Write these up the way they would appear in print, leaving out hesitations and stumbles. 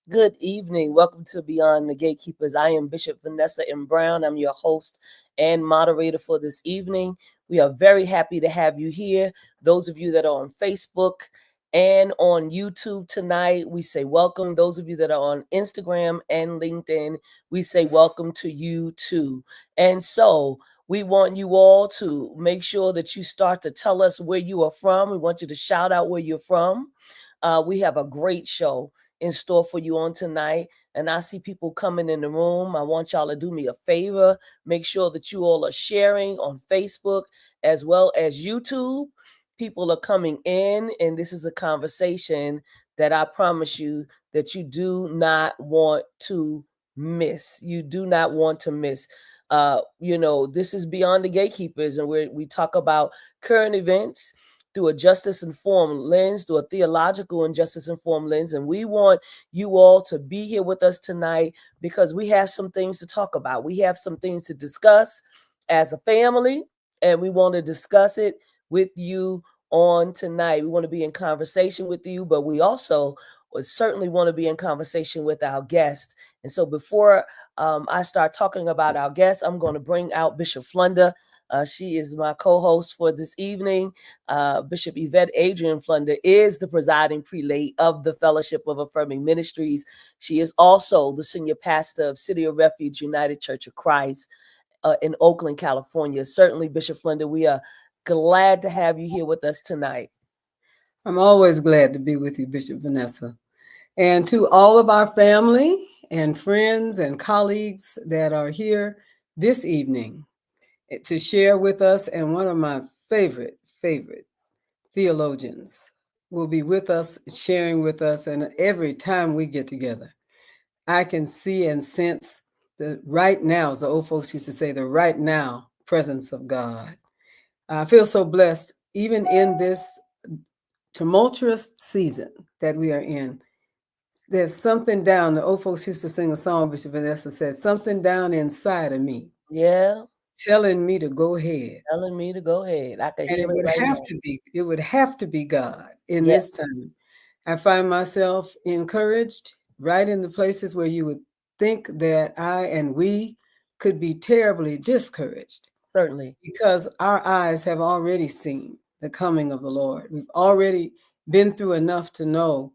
Good evening. Welcome to Beyond the Gatekeepers. I am Bishop Vanessa M. Brown. I'm your host and moderator for this evening. We are very happy to have you here. Those of you that are on Facebook and on YouTube tonight, we say welcome. Those of you that are on Instagram and LinkedIn, we say welcome to you too. And so we want you all to make sure that you start to tell us where you are from. We want you to shout out where you're from. We have a great show in store for you on tonight. And I see people coming in the room. I want y'all to do me a favor. Make sure that you all are sharing on Facebook as well as YouTube. People are coming in, and this is a conversation that I promise you that you do not want to miss. You do not want to miss. This is Beyond the Gatekeepers, and we talk about current events through a justice-informed lens, through a theological and justice-informed lens. And we want you all to be here with us tonight because we have some things to talk about. We have some things to discuss as a family, and we want to discuss it with you on tonight. We want to be in conversation with you, but we also certainly want to be in conversation with our guests. And so before I start talking about our guests, I'm going to bring out Bishop Flunder. She is my co-host for this evening. Bishop Yvette Adrian Flunder is the presiding prelate of the Fellowship of Affirming Ministries. She is also the senior pastor of City of Refuge United Church of Christ in Oakland, California. Certainly, Bishop Flunder, we are glad to have you here with us tonight. I'm always glad to be with you, Bishop Vanessa. And to all of our family and friends and colleagues that are here this evening to share with us, and one of my favorite theologians will be with us, sharing with us, and every time we get together, I can see and sense the right now, as the old folks used to say, the right now presence of God. I feel so blessed, even in this tumultuous season that we are in. There's something down, the old folks used to sing a song, Bishop Vanessa said, something down inside of me. Yeah. Telling me to go ahead. Telling me to go ahead. I can And hear it it would right have now. to be, it would have to be God in Yes. this time. I find myself encouraged right in the places where you would think that I and we could be terribly discouraged. Certainly. Because our eyes have already seen the coming of the Lord. We've already been through enough to know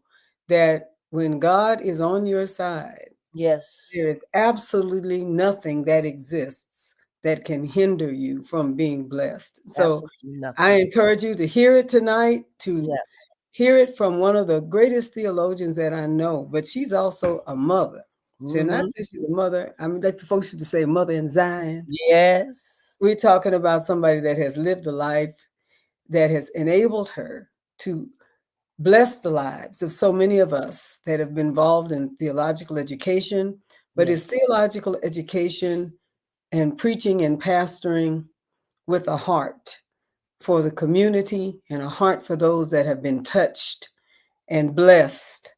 that when God is on your side, yes, there is absolutely nothing that exists that can hinder you from being blessed. So I encourage you to hear it tonight, to hear it from one of the greatest theologians that I know, but she's also a mother. So when I say she's a mother, I mean, like the folks used to say, mother in Zion. Yes. We're talking about somebody that has lived a life that has enabled her to bless the lives of so many of us that have been involved in theological education, but it's theological education and preaching and pastoring with a heart for the community and a heart for those that have been touched and blessed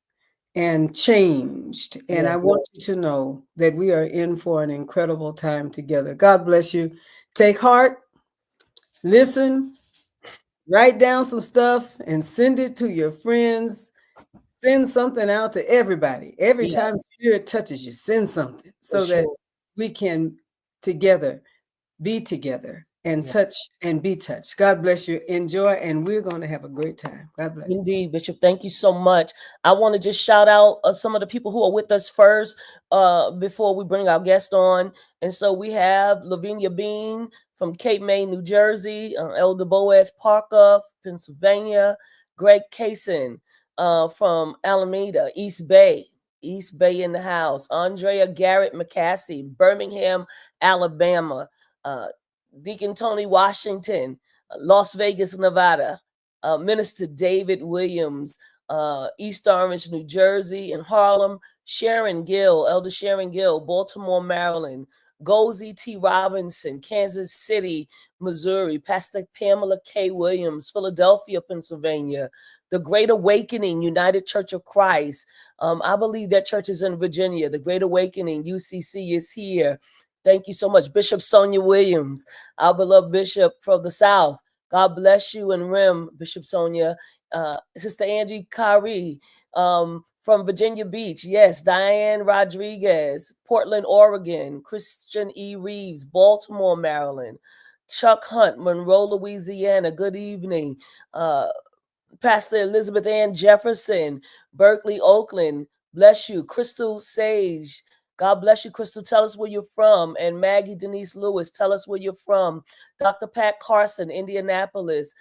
and changed. And I want you to know that we are in for an incredible time together. God bless you. Take heart, listen, write down some stuff and send it to your friends. Send something out to everybody. Every time Spirit touches you, send something so that we can together be together and touch and be touched. God bless you. Enjoy, and we're going to have a great time. God bless. Indeed, Bishop. Thank you so much. I want to just shout out some of the people who are with us first before we bring our guest on. And so we have Lavinia Bean from Cape May, New Jersey, Elder Boaz Parker, Pennsylvania, Greg Kaysen from Alameda, East Bay in the house, Andrea Garrett McCassey, Birmingham, Alabama, Deacon Tony Washington, Las Vegas, Nevada, Minister David Williams, East Orange, New Jersey, and Harlem, Sharon Gill, Elder Sharon Gill, Baltimore, Maryland, Gozie T. Robinson, Kansas City, Missouri, Pastor Pamela K. Williams, Philadelphia, Pennsylvania, the Great Awakening, United Church of Christ. I believe that church is in Virginia. The Great Awakening, UCC, is here. Thank you so much. Bishop Sonia Williams, our beloved bishop from the South. God bless you and Rim, Bishop Sonia. Sister Angie Kari from Virginia Beach, yes, Diane Rodriguez, Portland, Oregon, Christian E. Reeves, Baltimore, Maryland, Chuck Hunt, Monroe, Louisiana, good evening. Pastor Elizabeth Ann Jefferson, Berkeley, Oakland. Bless you. Crystal Sage. God bless you, Crystal. Tell us where you're from. And Maggie Denise Lewis, tell us where you're from. Dr. Pat Carson, Indianapolis.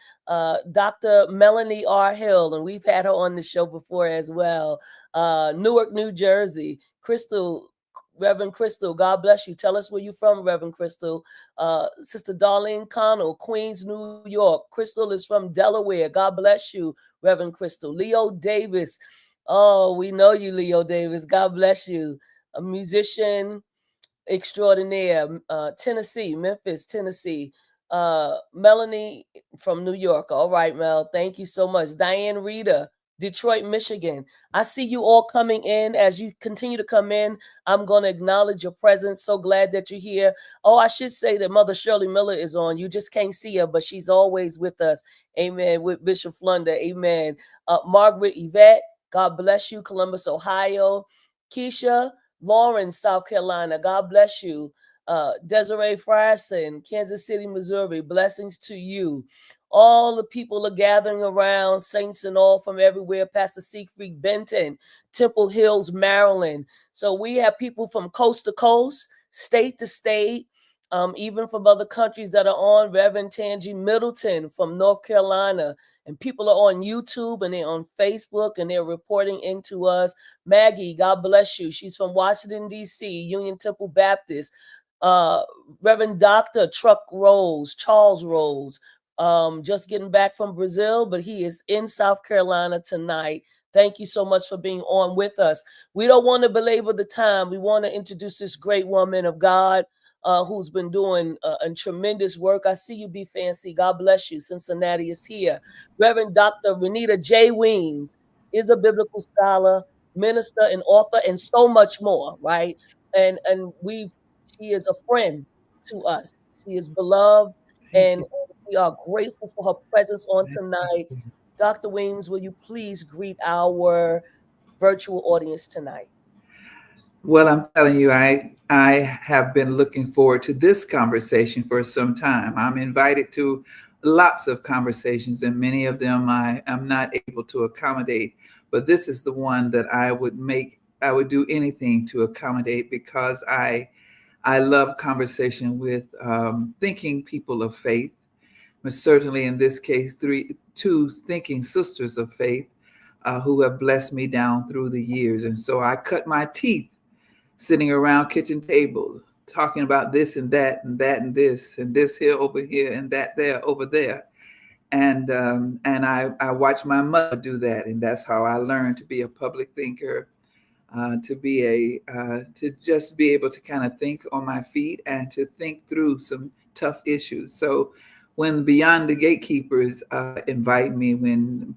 Dr. Melanie R. Hill, and we've had her on the show before as well. Newark, New Jersey. Crystal, Reverend Crystal, God bless you. Tell us where you're from, Reverend Crystal. Sister Darlene Connell, Queens, New York. Crystal is from Delaware. God bless you, Reverend Crystal. Leo Davis. Oh, we know you, Leo Davis. God bless you. A musician extraordinaire. Tennessee, Memphis, Tennessee. Melanie from New York. All right, Mel. Thank you so much. Diane Rita, Detroit, Michigan. I see you all coming in. As you continue to come in, I'm going to acknowledge your presence. So glad that you're here. Oh, I should say that Mother Shirley Miller is on. You just can't see her, but she's always with us. Amen. With Bishop Flunder. Amen. Margaret Yvette, God bless you. Columbus, Ohio. Keisha, Lawrence, South Carolina. God bless you. Desiree Frierson, Kansas City, Missouri. Blessings to you. All the people are gathering around, saints and all from everywhere. Pastor Siegfried Benton, Temple Hills, Maryland. So we have people from coast to coast, state to state, even from other countries that are on. Reverend Tangi Middleton from North Carolina. And people are on YouTube and they're on Facebook and they're reporting into us. Maggie, God bless you. She's from Washington, D.C., Union Temple Baptist. Reverend Dr. Charles Rose, just getting back from Brazil, but he is in South Carolina tonight. Thank you so much for being on with us. We don't want to belabor the time. We want to introduce this great woman of God who's been doing a tremendous work. I see you, Be Fancy. God bless you. Cincinnati is here. Reverend Dr. Renita J. Weems is a biblical scholar, minister, and author, and so much more, right? And she is a friend to us. She is beloved, Thank and you. we are grateful for her presence on Thank tonight. you. Dr. Weems, will you please greet our virtual audience tonight? Well, I'm telling you, I have been looking forward to this conversation for some time. I'm invited to lots of conversations, and many of them I am not able to accommodate. But this is the one that I would do anything to accommodate because I love conversation with thinking people of faith. But certainly in this case, two thinking sisters of faith who have blessed me down through the years. And so I cut my teeth sitting around kitchen tables talking about this and that and that and this here over here and that there over there. And I watched my mother do that, and that's how I learned to be a public thinker, to just be able to kind of think on my feet and to think through some tough issues. So when Beyond the Gatekeepers invite me, when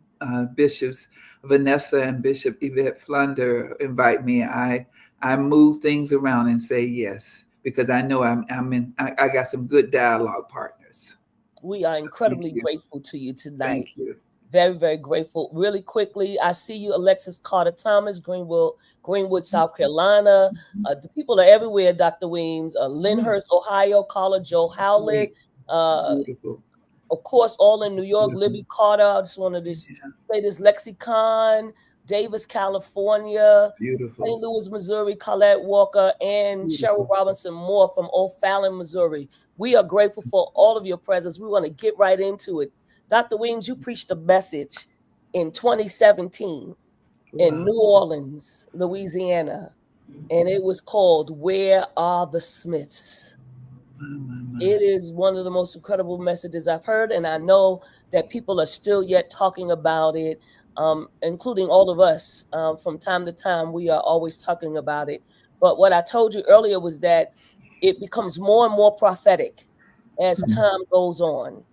Bishops Vanessa and Bishop Yvette Flunder invite me, I move things around and say yes, because I know I got some good dialogue partners. We are Thank incredibly you. grateful to you tonight. Thank you. Very, very grateful. Really quickly, I see you, Alexis Carter Thomas, Greenwood, South Carolina. The people are everywhere, Dr. Weems. Lyndhurst, Ohio, Carla Joe Howlett. Great. Uh, Beautiful. of course, all in New York. Beautiful. Libby Carter. I just wanted to Yeah. say this. Lexicon, Davis, California. Beautiful. St. Louis, Missouri, Colette Walker, and Cheryl Beautiful. Robinson Moore from O'Fallon, Missouri. We are grateful for all of your presence. We want to get right into it. Dr. Weems, you preached a message in 2017 in Wow. New Orleans, Louisiana, and it was called Where Are the Smiths? My. It is one of the most incredible messages I've heard, and I know that people are still yet talking about it, including all of us. From time to time, we are always talking about it. But what I told you earlier was that it becomes more and more prophetic as Hmm. time goes on.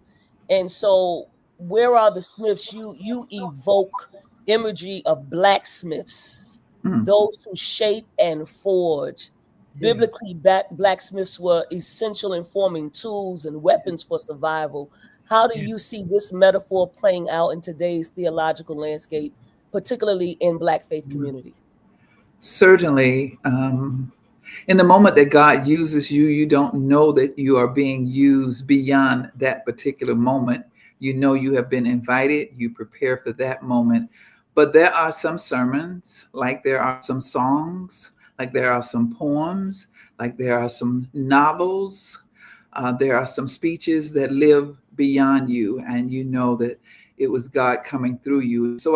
And so, where are the Smiths? You evoke imagery of blacksmiths, Hmm. those who shape and forge. Yeah. Biblically, blacksmiths were essential in forming tools and weapons for survival. How do Yeah. you see this metaphor playing out in today's theological landscape, particularly in Black faith community? Certainly. In the moment that God uses you, you don't know that you are being used beyond that particular moment. You know you have been invited, you prepare for that moment. But there are some sermons, like there are some songs, like there are some poems, like there are some novels, there are some speeches that live beyond you, and you know that it was God coming through you. So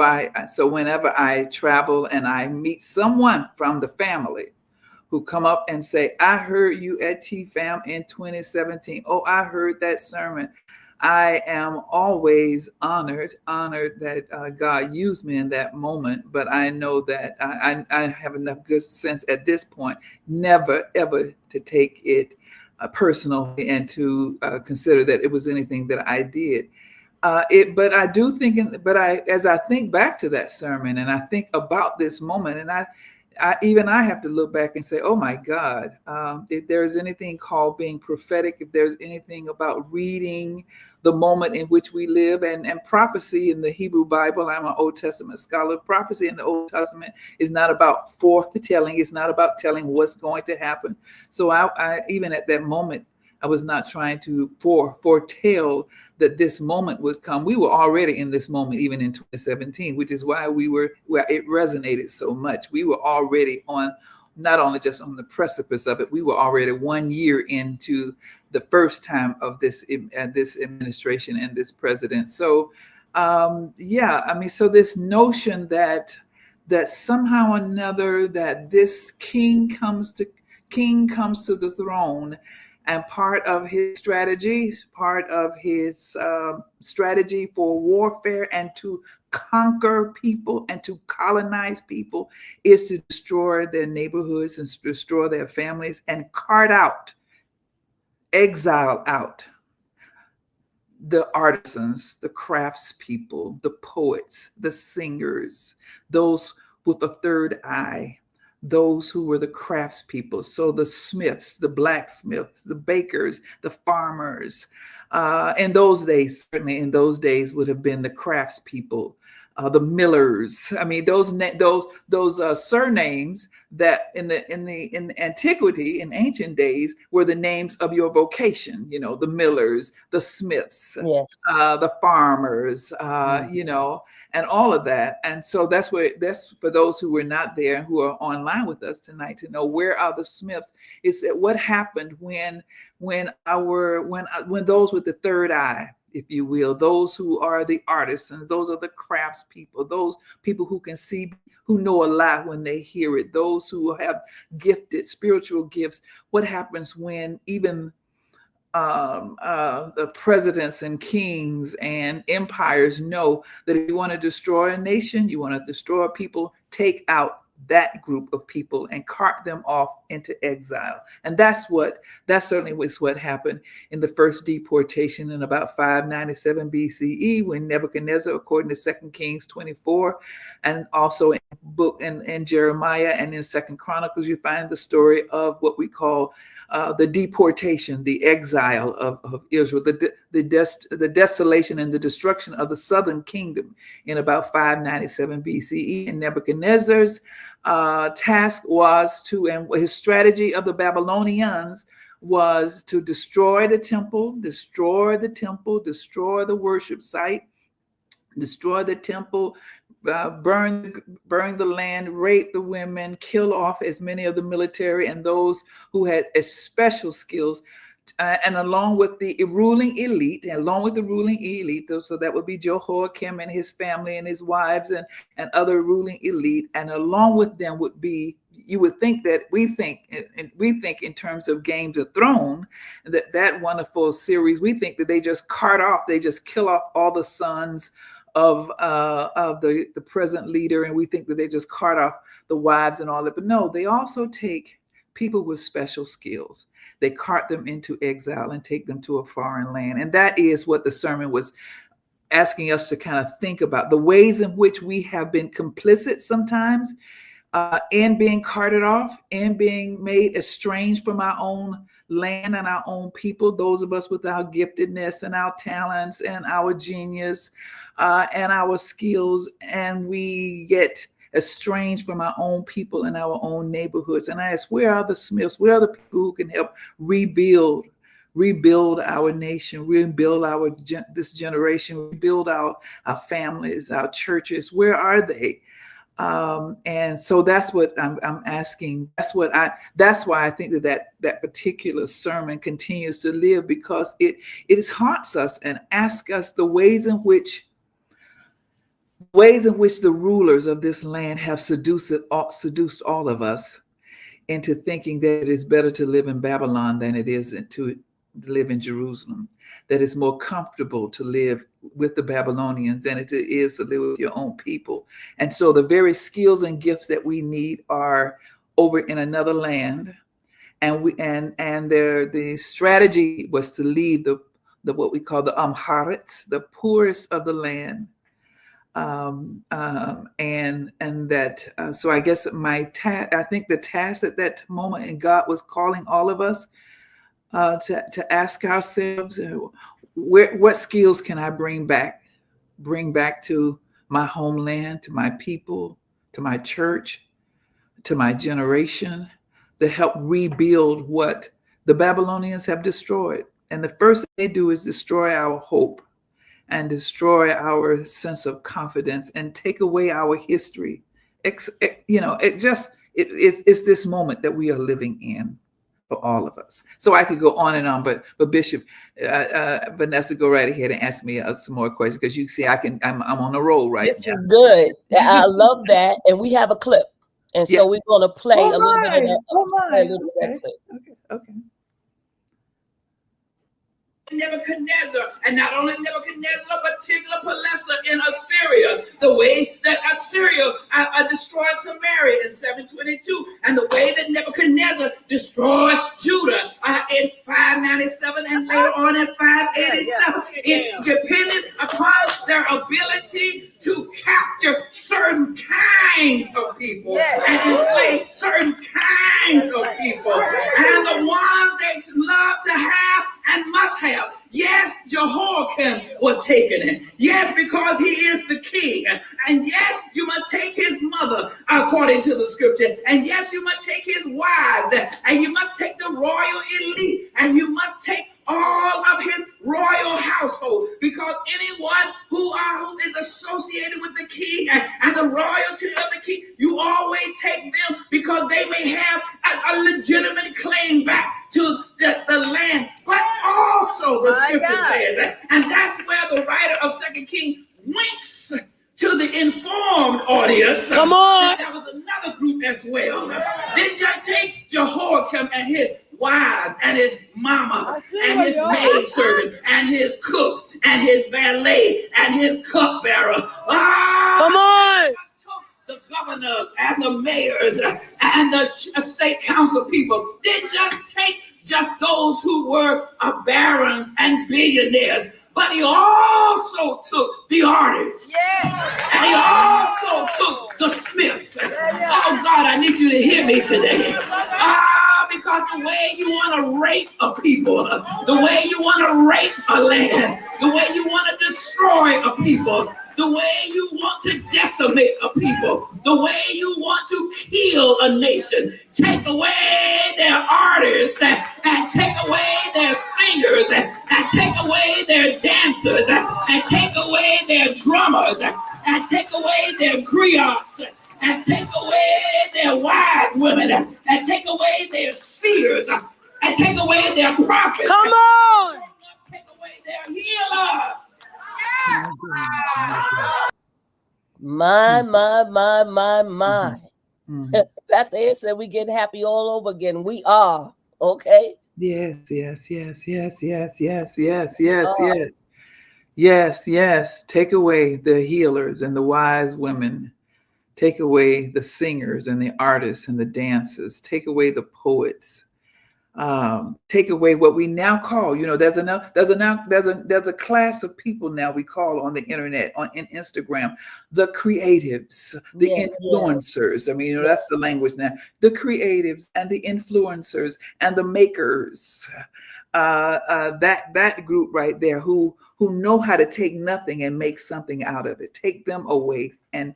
whenever I travel and I meet someone from the family who come up and say, I heard you at TFAM in 2017. Oh, I heard that sermon. I am always honored that God used me in that moment. But I know that I have enough good sense at this point, never, ever to take it personally and to consider that it was anything that I did. But I do think, as I think back to that sermon and I think about this moment, and I have to look back and say, oh my God, if there's anything called being prophetic, if there's anything about reading the moment in which we live, and prophecy in the Hebrew Bible, I'm an Old Testament scholar. Prophecy in the Old Testament is not about forthtelling. It's not about telling what's going to happen. So I even at that moment, I was not trying to foretell that this moment would come. We were already in this moment, even in 2017, which is why it resonated so much. We were already on, not only just on the precipice of it, we were already 1 year into the first time of this administration and this president. So, so this notion that somehow or another that this king comes to the throne. And part of his strategy for warfare and to conquer people and to colonize people is to destroy their neighborhoods and destroy their families and exile out the artisans, the craftspeople, the poets, the singers, those with a third eye, those who were the craftspeople. So the smiths, the blacksmiths, the bakers, the farmers. In those days, certainly in those days, would have been the craftspeople, the millers. I mean, those surnames that in the antiquity, in ancient days, were the names of your vocation. You know, the millers, the smiths, yes. The farmers, and all of that. And so that's for those who were not there and who are online with us tonight to know, where are the smiths? It's what happened when those with the third eye, if you will, those who are the artisans, those are the craftspeople, those people who can see, who know a lot when they hear it, those who have gifted spiritual gifts. What happens when even the presidents and kings and empires know that if you want to destroy a nation, you want to destroy people, take out that group of people and cart them off into exile. And that certainly was what happened in the first deportation in about 597 BCE, when Nebuchadnezzar, according to 2 Kings 24, and also in Jeremiah and in 2 Chronicles, you find the story of what we call the deportation, the exile of Israel, the desolation and the destruction of the southern kingdom in about 597 BCE. And Nebuchadnezzar's task was and his strategy of the Babylonians was to destroy the temple, destroy the worship site, destroy the temple, burn the land, rape the women, kill off as many of the military and those who had special skills, and along with the ruling elite, so that would be Jehoiakim and his family and his wives and other ruling elite, and along with them would be, you would think that we think in terms of Games of Thrones, that wonderful series, we think that they just kill off all the sons of the present leader, and we think that they just cart off the wives and all that. But no, they also take people with special skills. They cart them into exile and take them to a foreign land. And that is what the sermon was asking us to kind of think about, the ways in which we have been complicit sometimes in being carted off, in being made estranged from our own land and our own people, those of us with our giftedness and our talents and our genius and our skills, and we get estranged from our own people and our own neighborhoods. And I ask, where are the Smiths? Where are the people who can help rebuild our nation, rebuild this generation, rebuild our families, our churches? Where are they? And so that's what I'm asking. That's why I think that particular sermon continues to live, because it haunts us and asks us the ways in which the rulers of this land have seduced all of us into thinking that it is better to live in Babylon than it is to live in Jerusalem, that it's more comfortable to live with the Babylonians than it is to live with your own people. And so the very skills and gifts that we need are over in another land. And the strategy was to leave the what we call the Amharites, the poorest of the land. So I guess I think the task at that moment, and God was calling all of us to ask ourselves, what skills can I bring back to my homeland, to my people, to my church, to my generation, to help rebuild what the Babylonians have destroyed. And the first thing they do is destroy our hope and destroy our sense of confidence and take away our history. It's this moment that we are living in for all of us. So I could go on and on, but Bishop Vanessa, go right ahead and ask me some more questions, because you see I'm on a roll right now. This is good. I love that, and we have a clip, and so we're going to play a little bit of that clip. Okay. Nebuchadnezzar, and not only Nebuchadnezzar, but Tiglath-Pileser in Assyria, the way that Assyria destroyed Samaria in 722, and the way that Nebuchadnezzar destroyed Judah in 597 and later on in 587. It depended upon their ability to capture certain kinds of people and enslave certain kinds of people, and the ones they love to have and must have. Yes, Jehoiakim was taken in. Yes, because he is the king. And yes, you must take his mother according to the scripture. And yes, you must take his wives. And you must take the royal elite. And you must take all of his royal household, because anyone who is associated with the king and the royalty of the king, you always take them, because they may have a legitimate claim back to the land. But also the scripture says, and that's where the writer of 2 Kings winks to the informed audience. Come on. There was another group as well. Didn't just take Jehoiakim and his wives and his mama and his maidservant and his cook and his valet and his cupbearer. Come on. The governors and the mayors and the state council people didn't just take just those who were barons and billionaires, but he also took the artists. And he also took the Smiths. Oh God, I need you to hear me today. Because the way you want to rape a people, the way you want to rape a land, the way you want to destroy a people, the way you want to decimate a people, the way you want to kill a nation, take away their artists and take away their singers and take away their dancers and take away their drummers and take away their griots and take away their wise women and take away their seers and take away their prophets. Come on! Take away their healers. My. Mm. Pastor Ed said we getting happy all over again. We are, okay? Yes. Take away the healers and the wise women. Take away the singers and the artists and the dancers. Take away the poets. take away what we now call, there's a class of people now we call on the internet, in Instagram, the creatives, the influencers. I mean, that's the language now. The creatives and the influencers and the makers. That group right there who know how to take nothing and make something out of it, take them away and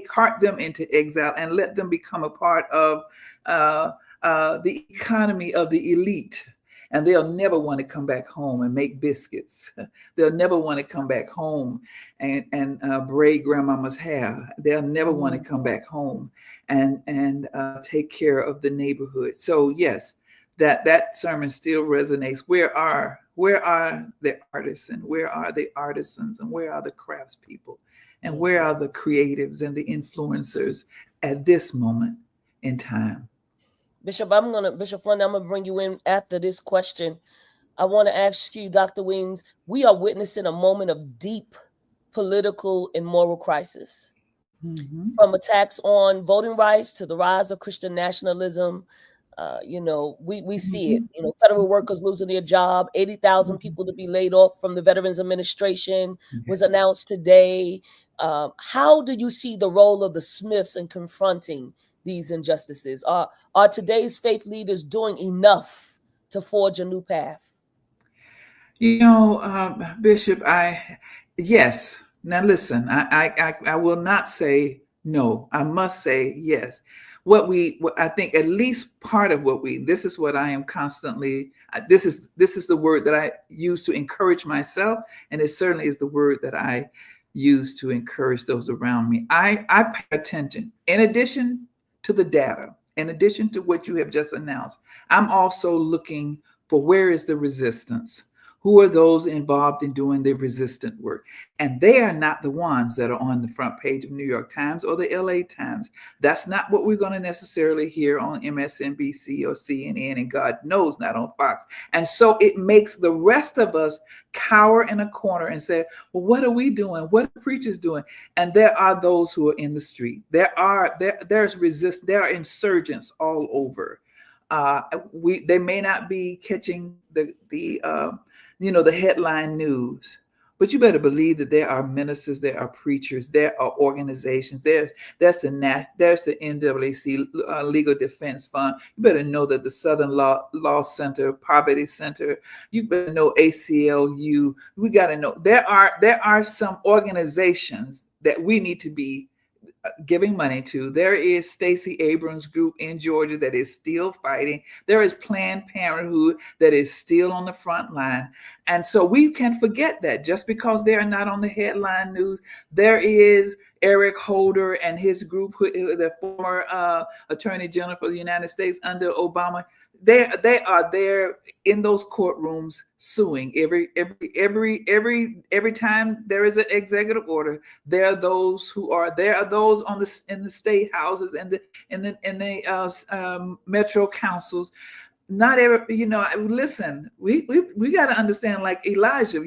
cart them into exile and let them become a part of the economy of the elite. And they'll never want to come back home and make biscuits. They'll never want to come back home and braid grandmama's hair. They'll never want to come back home and take care of the neighborhood. So yes, that sermon still resonates. Where are the artists, and where are the artisans, and where are the craftspeople, and where are the creatives and the influencers at this moment in time? Bishop Flunder, I'm gonna bring you in after this question. I want to ask you, Dr. Weems, we are witnessing a moment of deep political and moral crisis. From attacks on voting rights to the rise of Christian nationalism. We see it. Federal workers losing their job, 80,000 people to be laid off from the Veterans Administration was announced today. How do you see the role of the Smiths in confronting these injustices? Are today's faith leaders doing enough to forge a new path? Bishop, yes. Now listen, I will not say no. I must say yes. What I think at least part of this is what I am constantly, this is the word that I use to encourage myself. And it certainly is the word that I use to encourage those around me. I pay attention. In addition to the data, in addition to what you have just announced, I'm also looking for where is the resistance? Who are those involved in doing the resistant work? And they are not the ones that are on the front page of New York Times or the LA Times. That's not what we're going to necessarily hear on MSNBC or CNN, and God knows not on Fox. And so it makes the rest of us cower in a corner and say, well, what are we doing? What are preachers doing? And there are those who are in the street. There's there are insurgents all over. They may not be catching the headline news, but you better believe that there are ministers, there are preachers, there are organizations. There's the NAACP Legal Defense Fund. You better know that the Southern Law Center, Poverty Center. You better know ACLU. We got to know there are some organizations that we need to be giving money to. There is Stacey Abrams' group in Georgia that is still fighting. There is Planned Parenthood that is still on the front line. And so we can forget that just because they are not on the headline news. There is Eric Holder and his group, the former Attorney General for the United States under Obama. They are there in those courtrooms suing every time there is an executive order. There are those in the state houses and the metro councils. Not every, listen, we got to understand, like Elijah,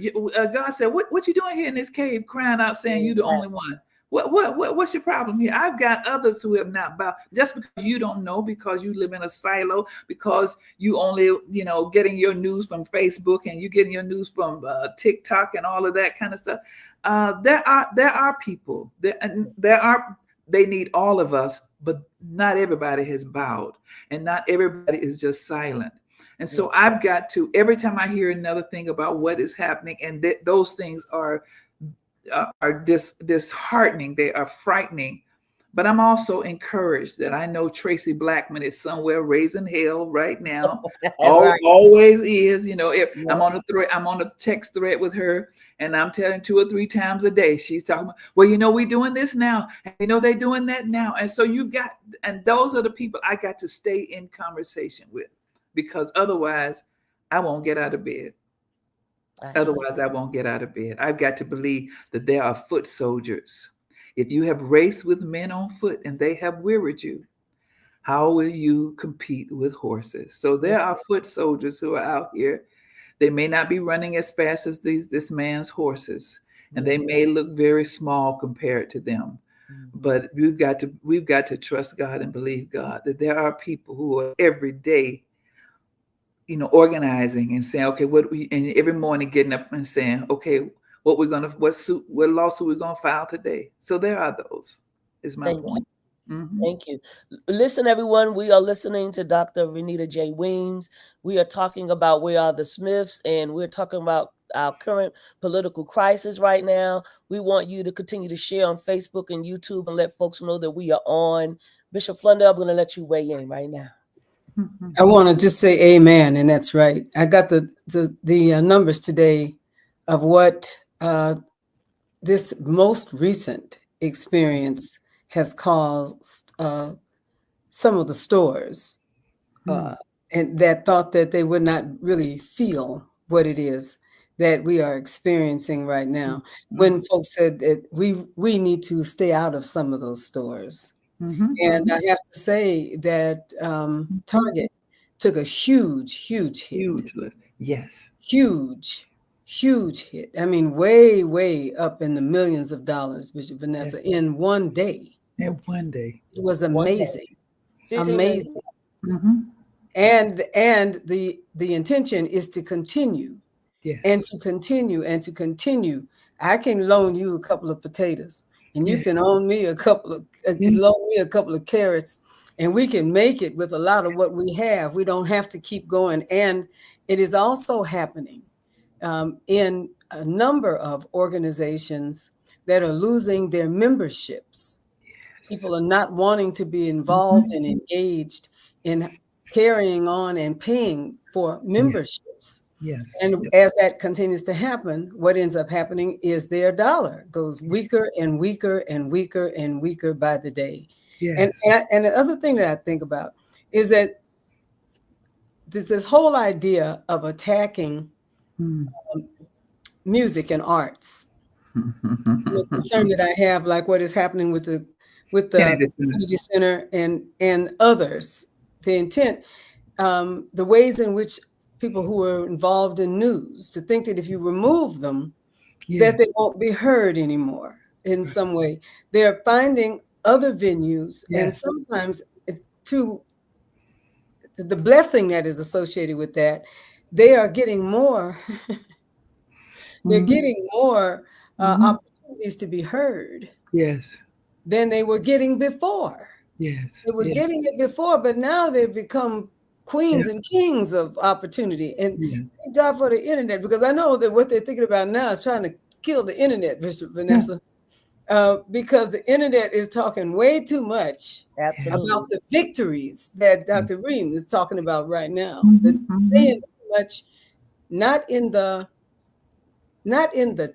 God said, what you doing here in this cave crying out saying you the only one? What's your problem here? I've got others who have not bowed. Just because you don't know, because you live in a silo, because you only, getting your news from Facebook and you getting your news from TikTok and all of that kind of stuff. There are people. They need all of us, but not everybody has bowed, and not everybody is just silent. And so I've got to, every time I hear another thing about what is happening, and those things are disheartening, they are frightening, but I'm also encouraged that I know Tracy Blackman is somewhere raising hell right now. Always is. I'm on a thread, I'm on a text thread with her, and I'm telling 2 or 3 times a day, she's talking about, well, we're doing this now, and they're doing that now. And so and those are the people I got to stay in conversation with, because otherwise I won't get out of bed. Otherwise, I won't get out of bed. I've got to believe that there are foot soldiers. If you have raced with men on foot and they have wearied you, how will you compete with horses? So there are foot soldiers who are out here. They may not be running as fast as this man's horses, and they may look very small compared to them. But we've got to trust God and believe God that there are people who are every day organizing and saying, okay, and every morning getting up and saying, okay, what lawsuit we're gonna file today. So there are those. Is my Thank point. you. Mm-hmm. Thank you. Listen, everyone, we are listening to Dr. Renita J. Weems. We are talking about We Are the Smiths, and we're talking about our current political crisis right now. We want you to continue to share on Facebook and YouTube and let folks know that we are on. Bishop Flundell, I'm going to let you weigh in right now. I want to just say amen, and that's right. I got the numbers today of what this most recent experience has caused some of the stores, and that thought that they would not really feel what it is that we are experiencing right now. When folks said that we need to stay out of some of those stores. And I have to say that Target took a huge hit. Yes. Huge hit. I mean, way up in the millions of dollars, Bishop Vanessa, in one day. In one day. It was amazing. Amazing. And the intention is to continue. Yes. And to continue. I can loan you a couple of potatoes, and you can loan me a couple of carrots, and we can make it with a lot of what we have. We don't have to keep going. And it is also happening in a number of organizations that are losing their memberships. Yes. People are not wanting to be involved and engaged in carrying on and paying for memberships. Yes. And as that continues to happen, what ends up happening is their dollar goes weaker and weaker and weaker and weaker by the day. Yes. And the other thing that I think about is that this whole idea of attacking music and arts. The concern that I have, like what is happening with the Kennedy Center and others, the intent, the ways in which people who are involved in news to think that if you remove them, that they won't be heard anymore in some way. They're finding other venues, and sometimes to the blessing that is associated with that, they are getting more. They're getting more opportunities to be heard. Yes. Than they were getting before. Yes. They were getting it before, but now they've become queens and kings of opportunity. And thank God for the internet, because I know that what they're thinking about now is trying to kill the internet, Bishop Vanessa, because the internet is talking way too much about the victories that Dr. Weems is talking about right now. They're saying too much, not in the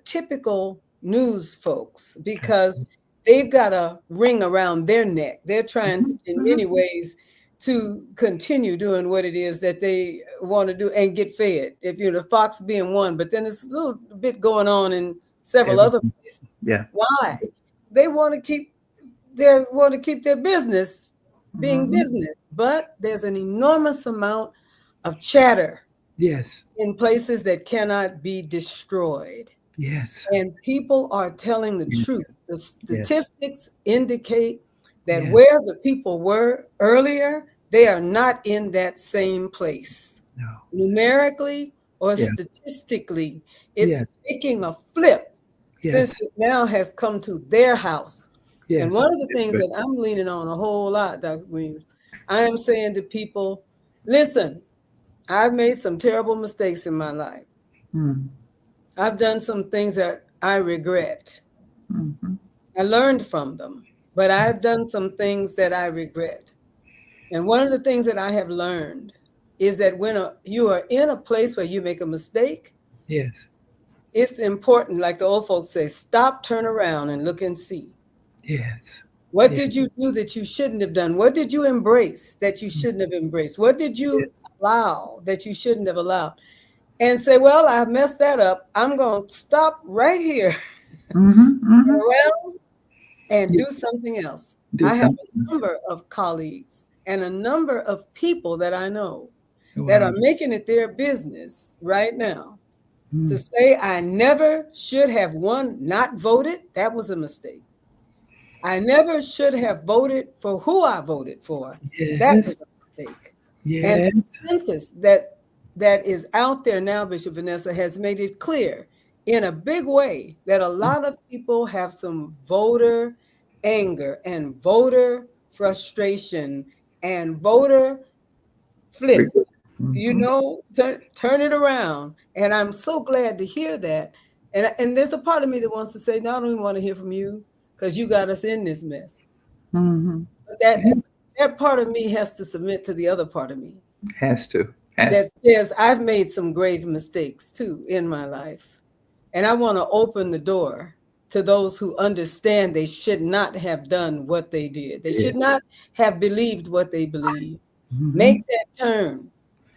typical news folks, because they've got a ring around their neck. They're trying in many ways to continue doing what it is that they want to do and get fed. If Fox being one, but then there's a little bit going on in several other places. Yeah. Why? They want to keep their business being business, but there's an enormous amount of chatter. Yes. In places that cannot be destroyed. Yes. And people are telling the truth. The statistics indicate that where the people were earlier, they are not in that same place. No. Numerically or statistically, it's taking a flip since it now has come to their house. Yes. And one of the things that I'm leaning on a whole lot, Dr. Weems, I am saying to people, listen, I've made some terrible mistakes in my life. I've done some things that I regret. I learned from them, but I've done some things that I regret. And one of the things that I have learned is that when you are in a place where you make a mistake, it's important, like the old folks say, stop, turn around, and look and see. What did you do that you shouldn't have done? What did you embrace that you shouldn't have embraced? What did you allow that you shouldn't have allowed? And say, well, I messed that up. I'm going to stop right here, around, and do something else. I have a number of colleagues and a number of people that I know that are making it their business right now to say, I never should have not voted. That was a mistake. I never should have voted for who I voted for. That was a mistake. And the census that that is out there now, Bishop Vanessa, has made it clear in a big way that a lot of people have some voter anger and voter frustration and voter flip. You know, turn it around. And I'm so glad to hear that. And there's a part of me that wants to say, no, I don't even want to hear from you because you got us in this mess. But that part of me has to submit to the other part of me. That says I've made some grave mistakes too in my life. And I want to open the door to those who understand they should not have done what they did. They should not have believed what they believed. Make that turn.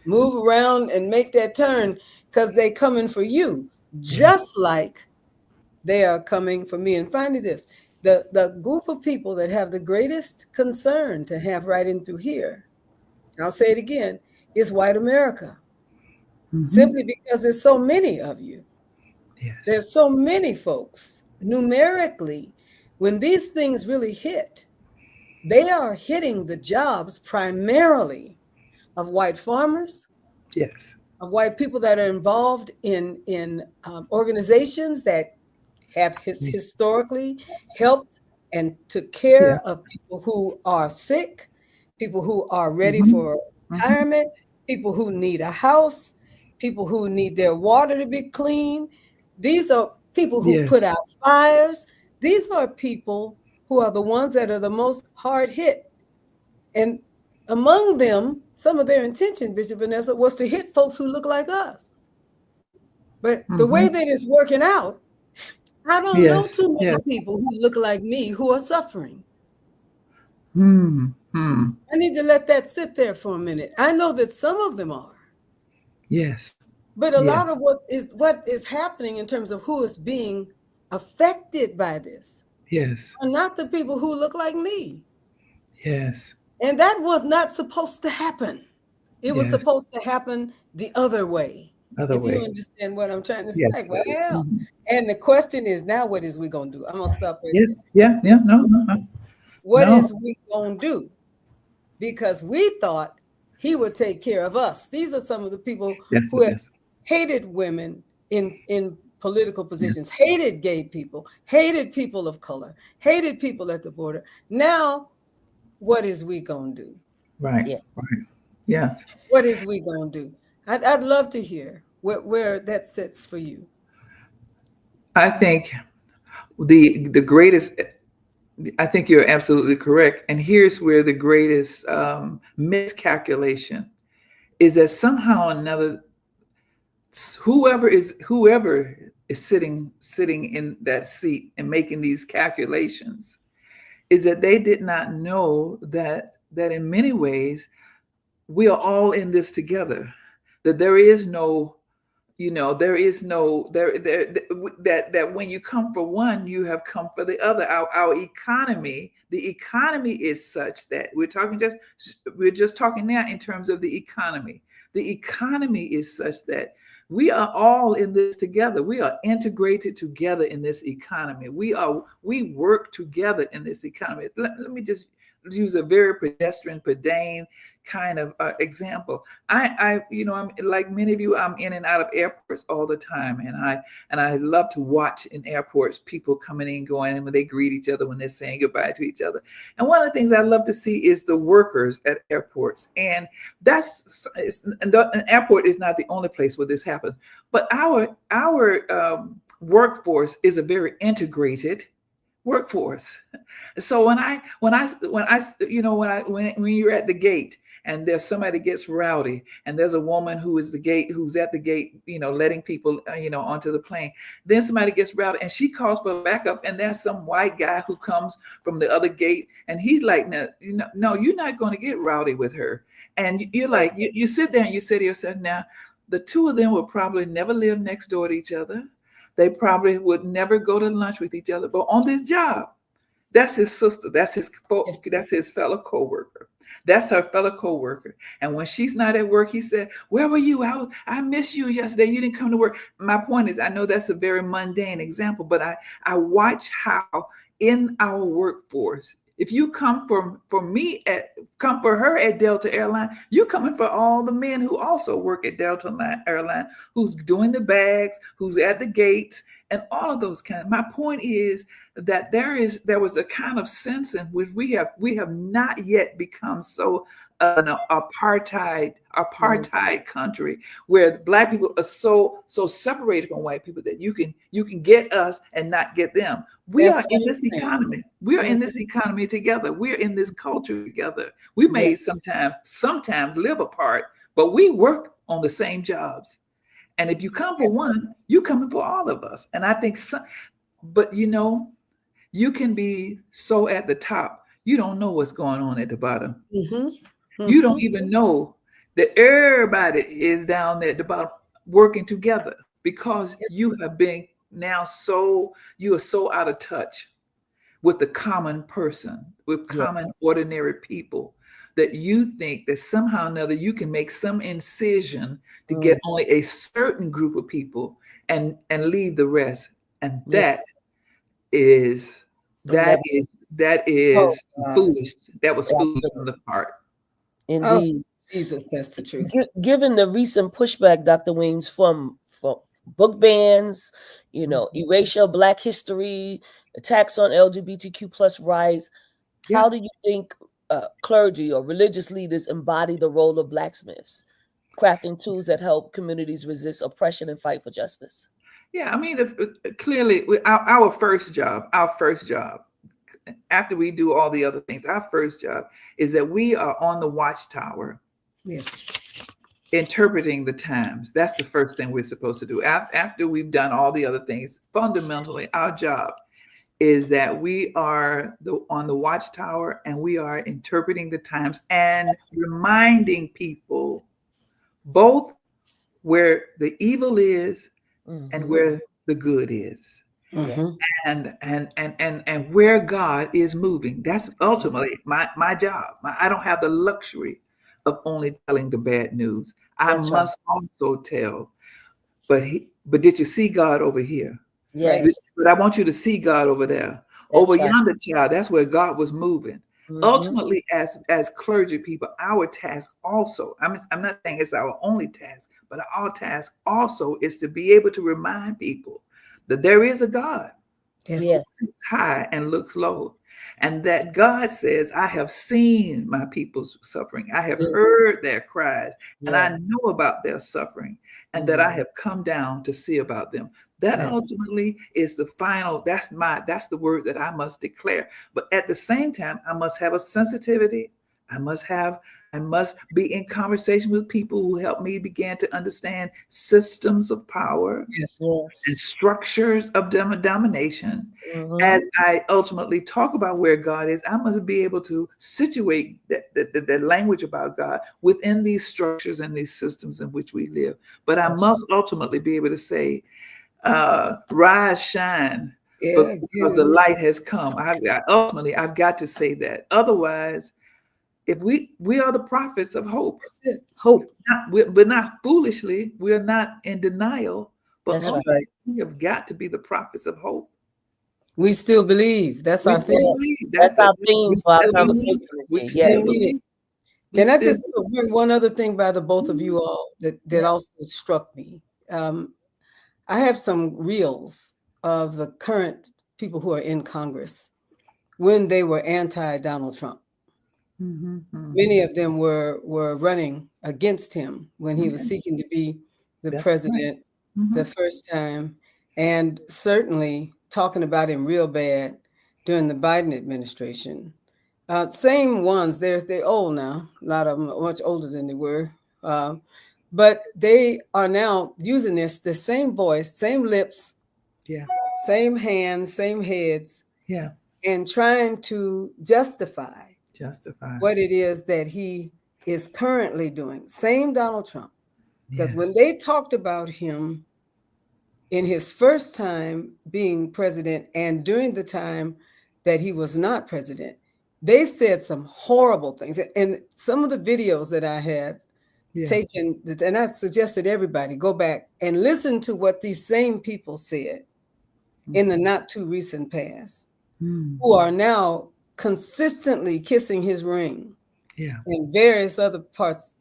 Move around and make that turn, because they're coming for you, just like they are coming for me. And finally, this, the group of people that have the greatest concern to have right in through here, I'll say it again, is white America. Simply because there's so many of you. There's so many folks. Numerically, when these things really hit, they are hitting the jobs primarily of white farmers, of white people that are involved in organizations that have historically helped and took care of people who are sick, people who are ready for retirement, people who need a house, people who need their water to be clean. These are people who put out fires. These are people who are the ones that are the most hard hit. And among them, some of their intention, Bishop Vanessa, was to hit folks who look like us. But the way that it's working out, I don't know too many people who look like me who are suffering. I need to let that sit there for a minute. I know that some of them are. But a lot of what is happening in terms of who is being affected by this are not the people who look like me. And that was not supposed to happen. It was supposed to happen the other way. If you understand what I'm trying to say. Well, and the question is now, what is we going to do? I'm going to stop right there. What is we going to do? Because we thought he would take care of us. These are some of the people who have hated women in political positions, hated gay people, hated people of color, hated people at the border. Now, what is we going to do? What is we going to do? I'd love to hear where that sits for you. I think the greatest, I think you're absolutely correct. And here's where the greatest miscalculation is that somehow or another, whoever is sitting in that seat and making these calculations is that they did not know that in many ways we are all in this together. That there is no, that when you come for one, you have come for the other. Our economy, the economy is such that we're just talking now in terms of the economy. The economy is such that we are all in this together. We are integrated together in this economy. We work together in this economy. Let me just use a very pedestrian, kind of example. I'm like many of you, I'm in and out of airports all the time, and I love to watch in airports people coming in, going, and when they greet each other, when they're saying goodbye to each other. And one of the things I love to see is the workers at airports, and an airport is not the only place where this happens, but our workforce is a very integrated workforce. So when you're at the gate and there's somebody gets rowdy and there's a woman who's at the gate, letting people, onto the plane, then somebody gets rowdy and she calls for backup, and there's some white guy who comes from the other gate and he's like, no, you're not going to get rowdy with her. And you're like, you sit there and you say to yourself, now, the two of them will probably never live next door to each other. They probably would never go to lunch with each other. But on this job, that's his sister. That's his fellow coworker. That's her fellow coworker. And when she's not at work, he said, "Where were you? I missed you yesterday. You didn't come to work." My point is, I know that's a very mundane example, but I watch how in our workforce, If you come come for her at Delta Airline, you're coming for all the men who also work at Delta Airline, who's doing the bags, who's at the gates, and all of those kinds. My point is that there was a kind of sense in which we have not yet become so an apartheid country where Black people are so separated from white people that you can get us and not get them. We are in this economy. We are in this economy together. We're in this culture together. We may sometimes live apart, but we work on the same jobs. And if you come for one, you're coming for all of us. And I think but you can be so at the top, you don't know what's going on at the bottom. You don't even know that everybody is down there at the bottom working together, because you have been you are so out of touch with the common person, with common ordinary people, that you think that somehow or another you can make some incision to get only a certain group of people and leave the rest. And that is foolish. That was foolish on the part. Indeed. Oh, Jesus, that's the truth. Given the recent pushback, Dr. Weems, from book bans, erasure of Black history, attacks on LGBTQ plus rights, how do you think clergy or religious leaders embody the role of blacksmiths, crafting tools that help communities resist oppression and fight for justice? Yeah, I mean, clearly, our first job, after we do all the other things, our first job is that we are on the watchtower, interpreting the times. That's the first thing we're supposed to do. After we've done all the other things, fundamentally, our job is that we are on the watchtower, and we are interpreting the times and reminding people both where the evil is and where the good is. And where God is moving. That's ultimately my job. I don't have the luxury of only telling the bad news. I must also tell. But did you see God over here? Yes. But I want you to see God over there. Over yonder child, that's where God was moving. Ultimately, as clergy people, our task also, I'm not saying it's our only task, but our task also is to be able to remind people that there is a God who sits high and looks low. And that God says, I have seen my people's suffering. I have heard their cries, and I know about their suffering, and that I have come down to see about them. That ultimately is the final, that's the word that I must declare. But at the same time, I must have a sensitivity. I must be in conversation with people who help me begin to understand systems of power and structures of domination. As I ultimately talk about where God is, I must be able to situate the language about God within these structures and these systems in which we live. But I must ultimately be able to say, rise, shine, because the light has come. Ultimately, I've got to say that. Otherwise, if we are the prophets of hope. That's it. Hope. But not foolishly. We're not in denial. But we have got to be the prophets of hope. We still believe. That's our thing. That's our theme for our conversation. Can I just bring one other thing by the both of you all that also struck me? I have some reels of the current people who are in Congress when they were anti-Donald Trump. Many of them were running against him when he was seeking to be the president the first time, and certainly talking about him real bad during the Biden administration. Same ones, they're old now. A lot of them are much older than they were. But they are now using the same voice, same lips, same hands, same heads, and trying to justify what it is that he is currently doing. Same Donald Trump. Because when they talked about him in his first time being president and during the time that he was not president, they said some horrible things. And some of the videos that I had taken, and I suggested everybody go back and listen to what these same people said in the not too recent past, who are now consistently kissing his ring Yeah. and various other parts.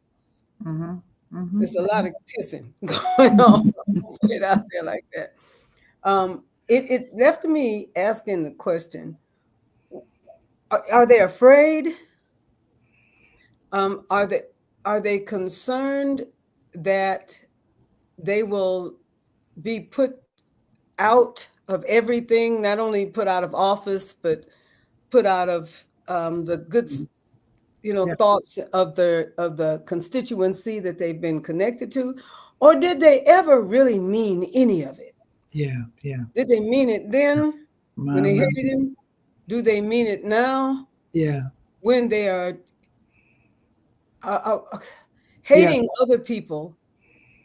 Mm-hmm. Mm-hmm. There's a lot of kissing going on. Put it out there like that. It left me asking the question: are they afraid? Are they concerned that they will be put out of everything, not only put out of office, but put out of the good, thoughts of the constituency that they've been connected to? Or did they ever really mean any of it? Yeah. Yeah. Did they mean it then when they My. hated him? Do they mean it now Yeah. when they are hating other people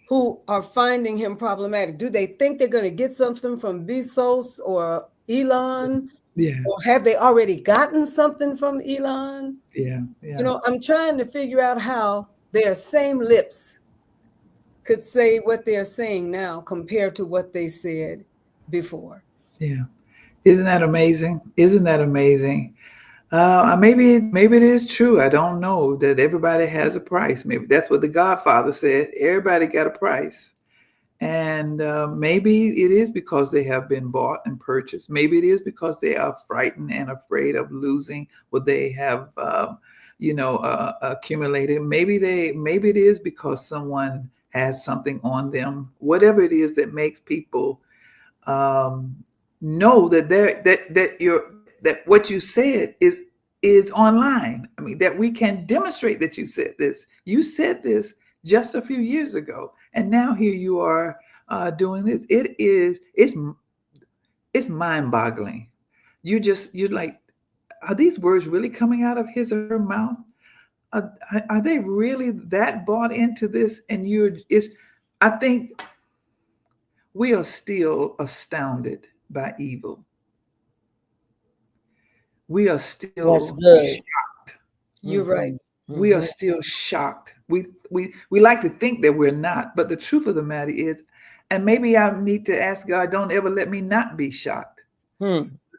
who are finding him problematic? Do they think they're going to get something from Bezos or Elon? Yeah. Or have they already gotten something from Elon? Yeah. Yeah. I'm trying to figure out how their same lips could say what they're saying now compared to what they said before. Yeah. Isn't that amazing? Isn't that amazing? Maybe it is true. I don't know that everybody has a price. Maybe that's what the Godfather said. Everybody got a price. And maybe it is because they have been bought and purchased. Maybe it is because they are frightened and afraid of losing what they have, accumulated. Maybe it is because someone has something on them. Whatever it is that makes people know that what you said is online. I mean, that we can demonstrate that you said this. You said this just a few years ago, and now here you are doing this. It's mind-boggling. You're like, are these words really coming out of his or her mouth? Are they really that bought into this? And I think we are still astounded by evil. We are still shocked. You're right. We are still shocked. We like to think that we're not, but the truth of the matter is, and maybe I need to ask God, don't ever let me not be shocked.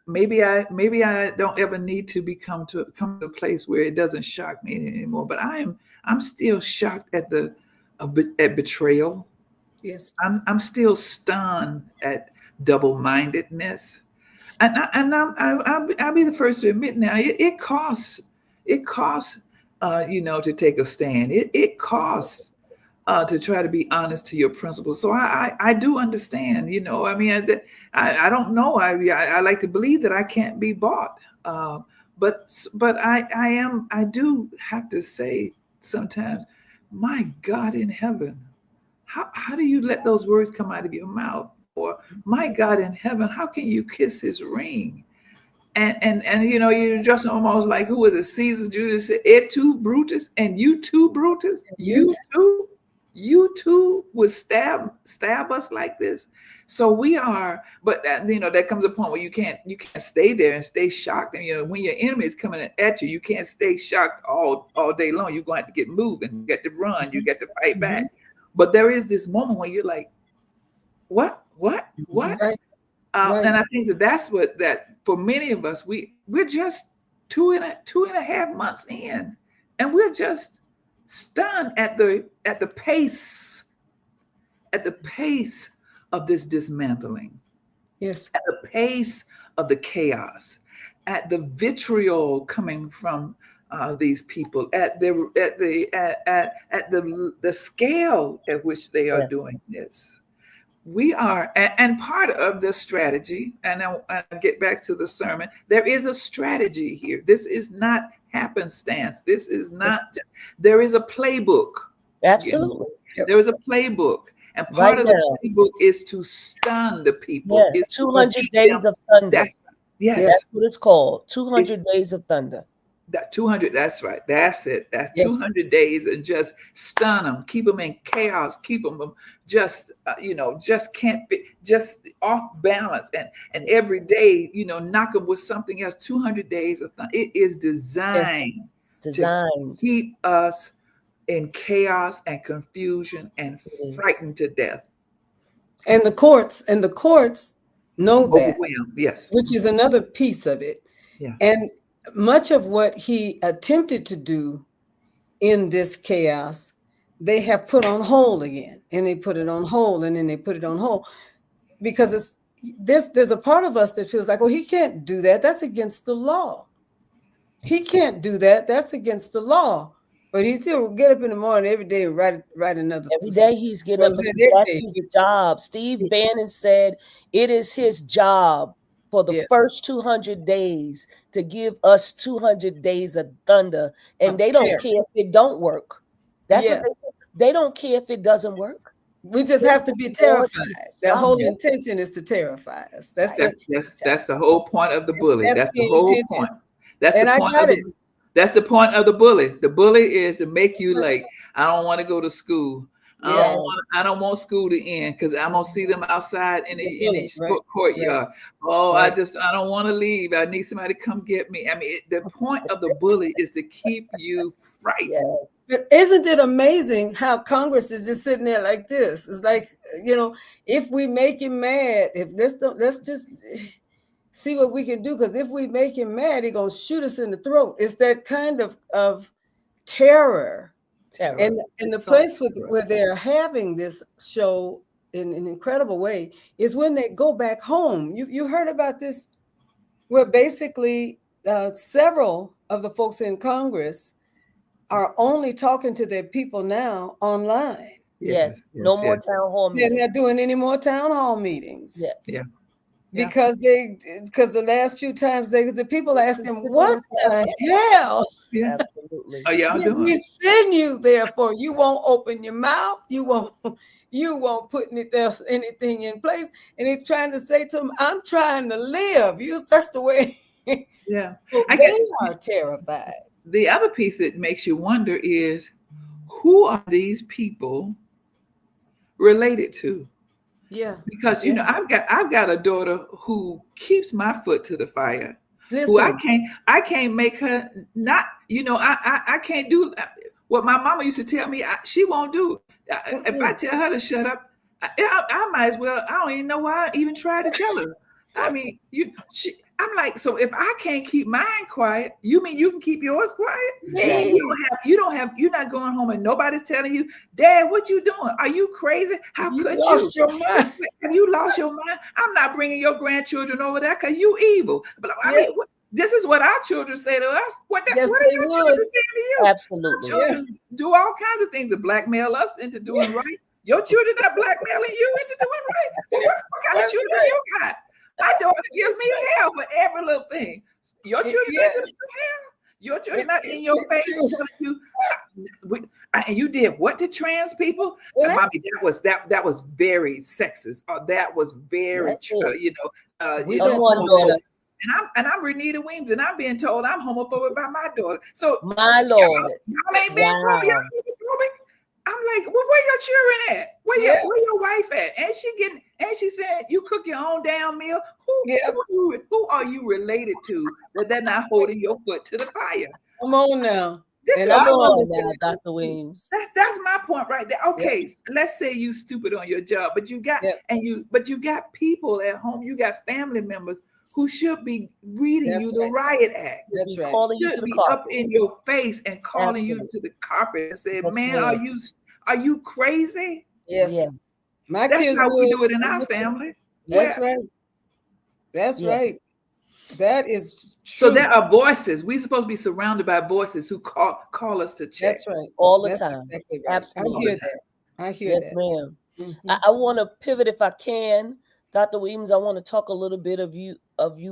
Maybe I don't ever need to come to a place where it doesn't shock me anymore. But I'm still shocked at at betrayal. Yes. I'm still stunned at double-mindedness. And I'll be the first to admit now, it costs to take a stand. It costs to try to be honest to your principles. So I do understand. I mean, I don't know. I like to believe that I can't be bought. But I do have to say sometimes, my God in heaven, how do you let those words come out of your mouth? Or, my God in heaven, how can you kiss his ring? And you're just almost like, who was it? Caesar, Judas said, "Et tu, Brutus," and you too, Brutus, you too would stab us like this. So we are, but that comes a point where you can't stay there and stay shocked. And when your enemy is coming at you, you can't stay shocked all day long. You're going to have to get moving. You get to run. You get to fight back. But there is this moment when you're like, what? Right. And I think that's that for many of us, we're just two and a half months in, and we're just stunned at the pace of this dismantling. Yes. At the pace of the chaos, at the vitriol coming from these people, at the scale at which they are doing this. We are, and part of the strategy, and I get back to the sermon, there is a strategy here. This is not happenstance. This is not, there is a playbook. Absolutely. There is a playbook. And part of the playbook is to stun the people. Yeah, It's 200 days of thunder. Yes. That's what it's called. 200 days of thunder. That 200, that's right. That's it. That's 200 days, and just stun them, keep them in chaos, keep them just can't be, just off balance, and every day, knock them with something else. 200 days of thunder. It is designed, to keep us in chaos and confusion and frightened to death. And the courts know that. Yes. Which is another piece of it. Yeah. And much of what he attempted to do in this chaos, they have put on hold again, and they put it on hold, and then they put it on hold, because there's a part of us that feels like, oh, he can't do that. That's against the law. He can't do that. That's against the law. But he still get up in the morning every day and write another. Every day he's getting up because that's his job. Steve Bannon said it is his job for the first 200 days to give us 200 days of thunder. And they don't care if it don't work. That's what they say. They don't care if it doesn't work. We just have to be terrified. Their whole intention is to terrify us. That's the whole point of the bully. That's the whole point. That's and the point. I got it. That's the point of the bully. The bully is to make you like, I don't want to go to school. I don't want school to end because I'm gonna see them outside in the courtyard. I don't want to leave. I need somebody to come get me. I mean, the point of the bully is to keep you frightened. But isn't it amazing how Congress is just sitting there like this? It's like, if we make him mad, let's just see what we can do, because if we make him mad, he's gonna shoot us in the throat. It's that kind of terror. And the place where they're having this show in an incredible way is when they go back home. You heard about this, where basically several of the folks in Congress are only talking to their people now online. Yes. No more town hall meetings. They're not doing any more town hall meetings. Yeah. Because the last few times the people ask them, what the hell? Yeah, absolutely. Are y'all doing? We send you there for? You won't open your mouth. You won't put anything in place. And he's trying to say to them, I'm trying to live. That's the way. Yeah. They are terrified. The other piece that makes you wonder is, who are these people related to? Yeah, because I've got a daughter who keeps my foot to the fire. Listen. Who I can't make her not. I can't do what my mama used to tell me. She won't do. If I tell her to shut up, I might as well. I don't even know why I even tried to tell her. I mean, I'm like, so if I can't keep mine quiet, you mean you can keep yours quiet? Yeah. You're not going home and nobody's telling you, Dad, what you doing? Are you crazy? How could you? Lost your mind. Have you lost your mind? I'm not bringing your grandchildren over there because you evil. But I mean, this is what our children say to us. What are your children saying to you? Absolutely. Children do all kinds of things to blackmail us into doing right. Your children are blackmailing you into doing right. What kind of children you got? My daughter gives me hell for every little thing. Your children not giving you hell. Your children not in your face telling you. And you did what to trans people? Mommy, that was very sexist. That was very And I'm Renita Weems, and I'm being told I'm homophobic by my daughter. So my Lord, y'all ain't being homophobic. I'm like, well, where your children at? Where your wife at? And she said, you cook your own damn meal. Who are you related to that they're not holding your foot to the fire? Come on now. Dr. Weems. That's my point right there. Okay, let's say you stupid on your job, but you got you got people at home, you got family members who should be reading the riot act. That's right. Calling you to the be carpet. Up in your face and calling you to the carpet and saying, "Man, are you crazy?" Yes. Yeah. That's how we do it in our family. That's right. That's right. That is true. So there are voices. We're supposed to be surrounded by voices who call us to check. That's right. All the time. Exactly right. Absolutely. I hear that. Yes, ma'am. Mm-hmm. I want to pivot if I can. Dr. Weems, I want to talk a little bit of you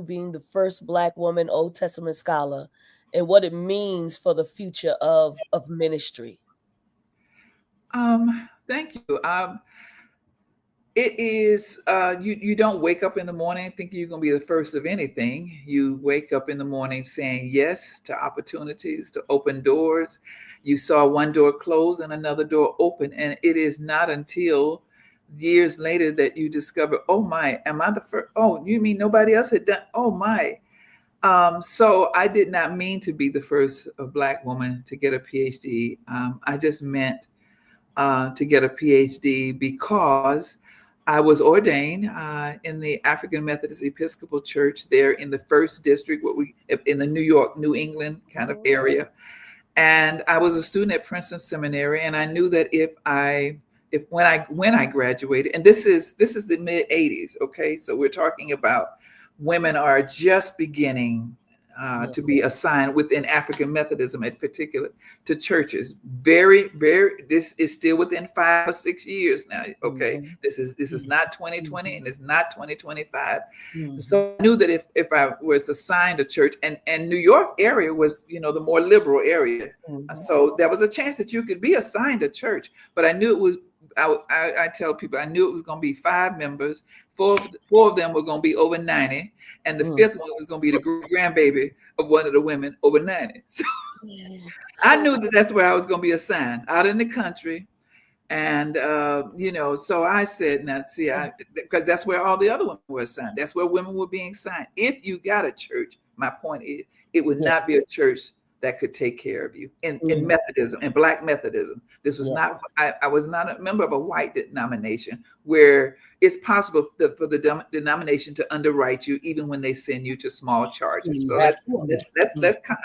being the first Black woman Old Testament scholar and what it means for the future of ministry. Thank you. It is you don't wake up in the morning thinking you're going to be the first of anything. You wake up in the morning saying yes to opportunities, to open doors. You saw one door close and another door open, and it is not until years later that you discover, oh my, am I the first? Oh, you mean nobody else had done? Oh my. So I did not mean to be the first Black woman to get a PhD. I just meant to get a PhD because I was ordained in the African Methodist Episcopal Church there in the first district, in the New England kind of area. And I was a student at Princeton Seminary, and I knew that when I graduated, and this is the mid '80s, okay, so we're talking about women are just beginning to be assigned within African Methodism, in particular, to churches. This is still within 5 or 6 years now. Okay, this is not 2020, and it's not 2025. So I knew that if I was assigned a church, and New York area was, the more liberal area, so there was a chance that you could be assigned a church. But I knew it was. I tell people I knew it was going to be 5 members. Four of them were going to be over 90, and the 5th one was going to be the grandbaby of one of the women over 90. So I knew that's where I was going to be assigned, out in the country. And so I said, now see, because that's where all the other women were assigned. That's where women were being assigned. If you got a church, my point is, it would not be a church that could take care of you in Methodism, in Black Methodism. This was not, I was not a member of a white denomination where it's possible for the denomination to underwrite you even when they send you to small charges. So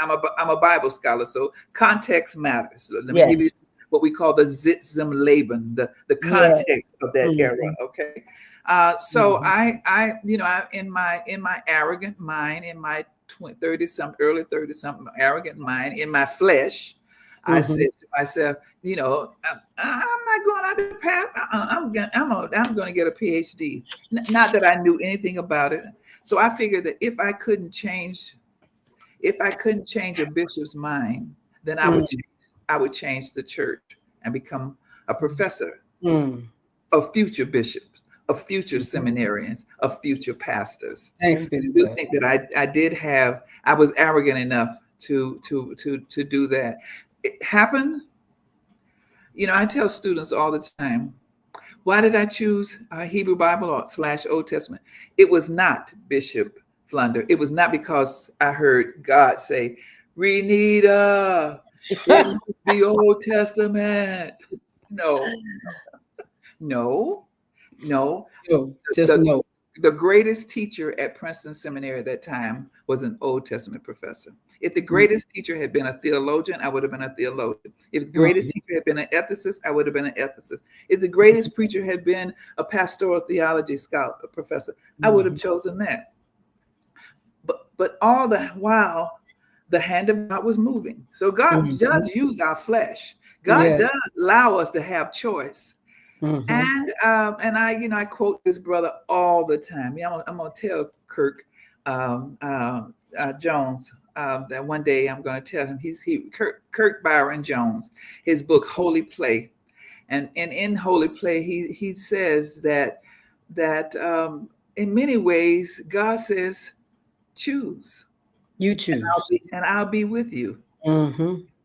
I'm a Bible scholar, so context matters. So let me give you what we call the Zitzim Leben, the context of that era. Okay. So I in my arrogant mind, in my 30-something, early 30-something, arrogant mind, in my flesh, I said to myself, I'm not going out to pass. I'm going to get a PhD. Not that I knew anything about it. So I figured that if I couldn't change a bishop's mind, then I would change the church and become a professor of future bishops, of future seminarians, of future pastors. Thanks, I do think that I was arrogant enough to do that. It happened. I tell students all the time, why did I choose Hebrew Bible / Old Testament? It was not Bishop Flunder. It was not because I heard God say, Renita, it must be Old Testament. No. Just no. The greatest teacher at Princeton Seminary at that time was an Old Testament professor. If the greatest teacher had been a theologian, I would have been a theologian. If the greatest teacher had been an ethicist, I would have been an ethicist. If the greatest preacher had been a pastoral theology scholar, professor, I would have chosen that. But all the while, the hand of God was moving. So God does use our flesh. God does allow us to have choice. And I quote this brother all the time. I'm gonna tell Kirk Jones that one day I'm gonna tell him Kirk Byron Jones, his book Holy Play, and in Holy Play he says that in many ways God says choose. You choose, and I'll be with you.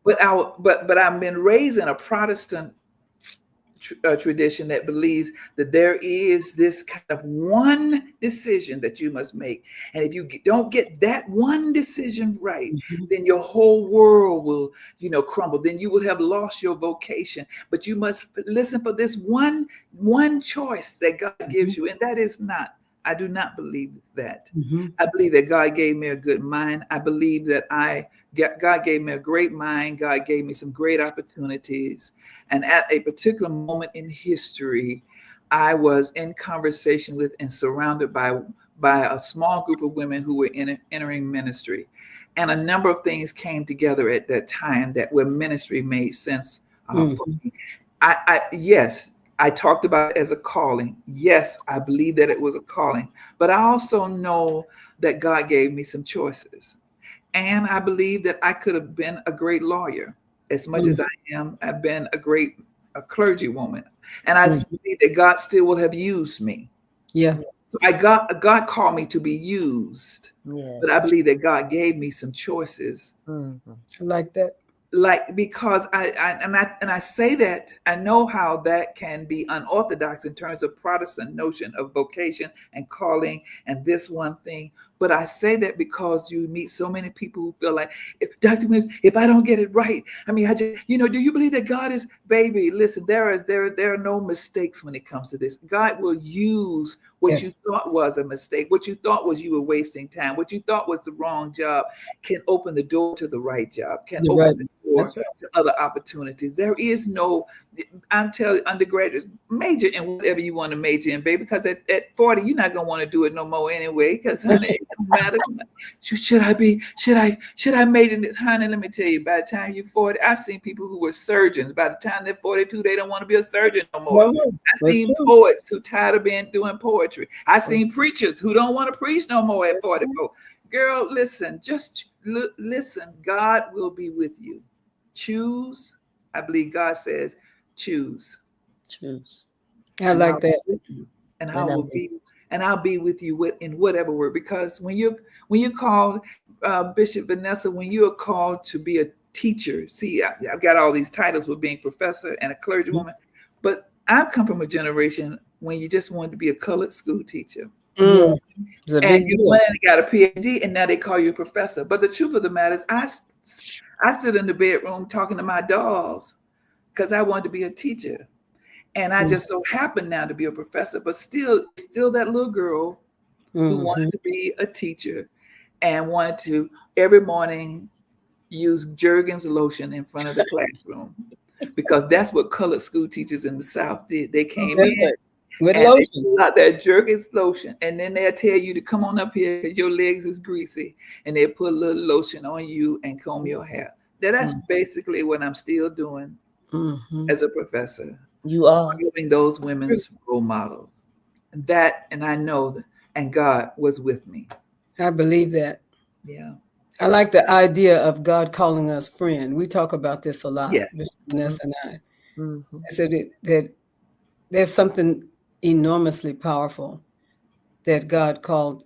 But I've been raised in a Protestant tradition that believes that there is this kind of one decision that you must make, and if you don't get that one decision right, then your whole world will crumble. Then you will have lost your vocation. But you must listen for this one choice that God gives you, and that is not. I do not believe that. I believe that God gave me a good mind. I believe that God gave me a great mind. God gave me some great opportunities. And at a particular moment in history, I was in conversation with and surrounded by a small group of women who were entering ministry. And a number of things came together at that time that where ministry made sense for me. Yes, I talked about it as a calling. Yes, I believe that it was a calling. But I also know that God gave me some choices. And I believe that I could have been a great lawyer. As much as I've been a clergy woman. And I believe that God still will have used me. Yeah. So God called me to be used. Yes. But I believe that God gave me some choices. I like that. Because I say that I know how that can be unorthodox in terms of Protestant notion of vocation and calling and this one thing, But I say that because you meet so many people who feel like, if Dr. Williams, if I don't get it right, I mean, I just, do you believe that God is, baby, listen, there are no mistakes when it comes to this. God will use what you thought was a mistake, what you thought was you were wasting time, what you thought was the wrong job, can open the door to the right job, can open the door to other opportunities. There is no, I'm telling undergraduates, major in whatever you want to major in, baby, because at 40, you're not going to want to do it no more anyway, because, honey, it doesn't matter. Should I major in this? Honey, let me tell you, by the time you're 40, I've seen people who were surgeons. By the time they're 42, they don't want to be a surgeon no more. I've seen poets who tired of doing poetry. I've seen preachers who don't want to preach no more at 44. Girl, listen, just listen. God will be with you. Choose. I believe God says, choose. I like that. And I'll be with you in whatever word. Because when you're called, Bishop Vanessa, when you are called to be a teacher, see, I've got all these titles with being professor and a clergywoman, but I've come from a generation when you just wanted to be a colored school teacher. And you went and got a PhD, and now they call you a professor. But the truth of the matter is, I stood in the bedroom talking to my dolls because I wanted to be a teacher. And I just so happened now to be a professor, but still that little girl who wanted to be a teacher and wanted to every morning use Jergens lotion in front of the classroom, because that's what colored school teachers in the South did. They came in with and lotion. they pull out that Jergens lotion, and then they'll tell you to come on up here because your legs is greasy, and they put a little lotion on you and comb your hair. That's basically what I'm still doing as a professor. You are giving those women's role models. And I know that, and God was with me. I believe that. Yeah. I like the idea of God calling us friend. We talk about this a lot, Bishop Vanessa and I. I said that there's something enormously powerful that God called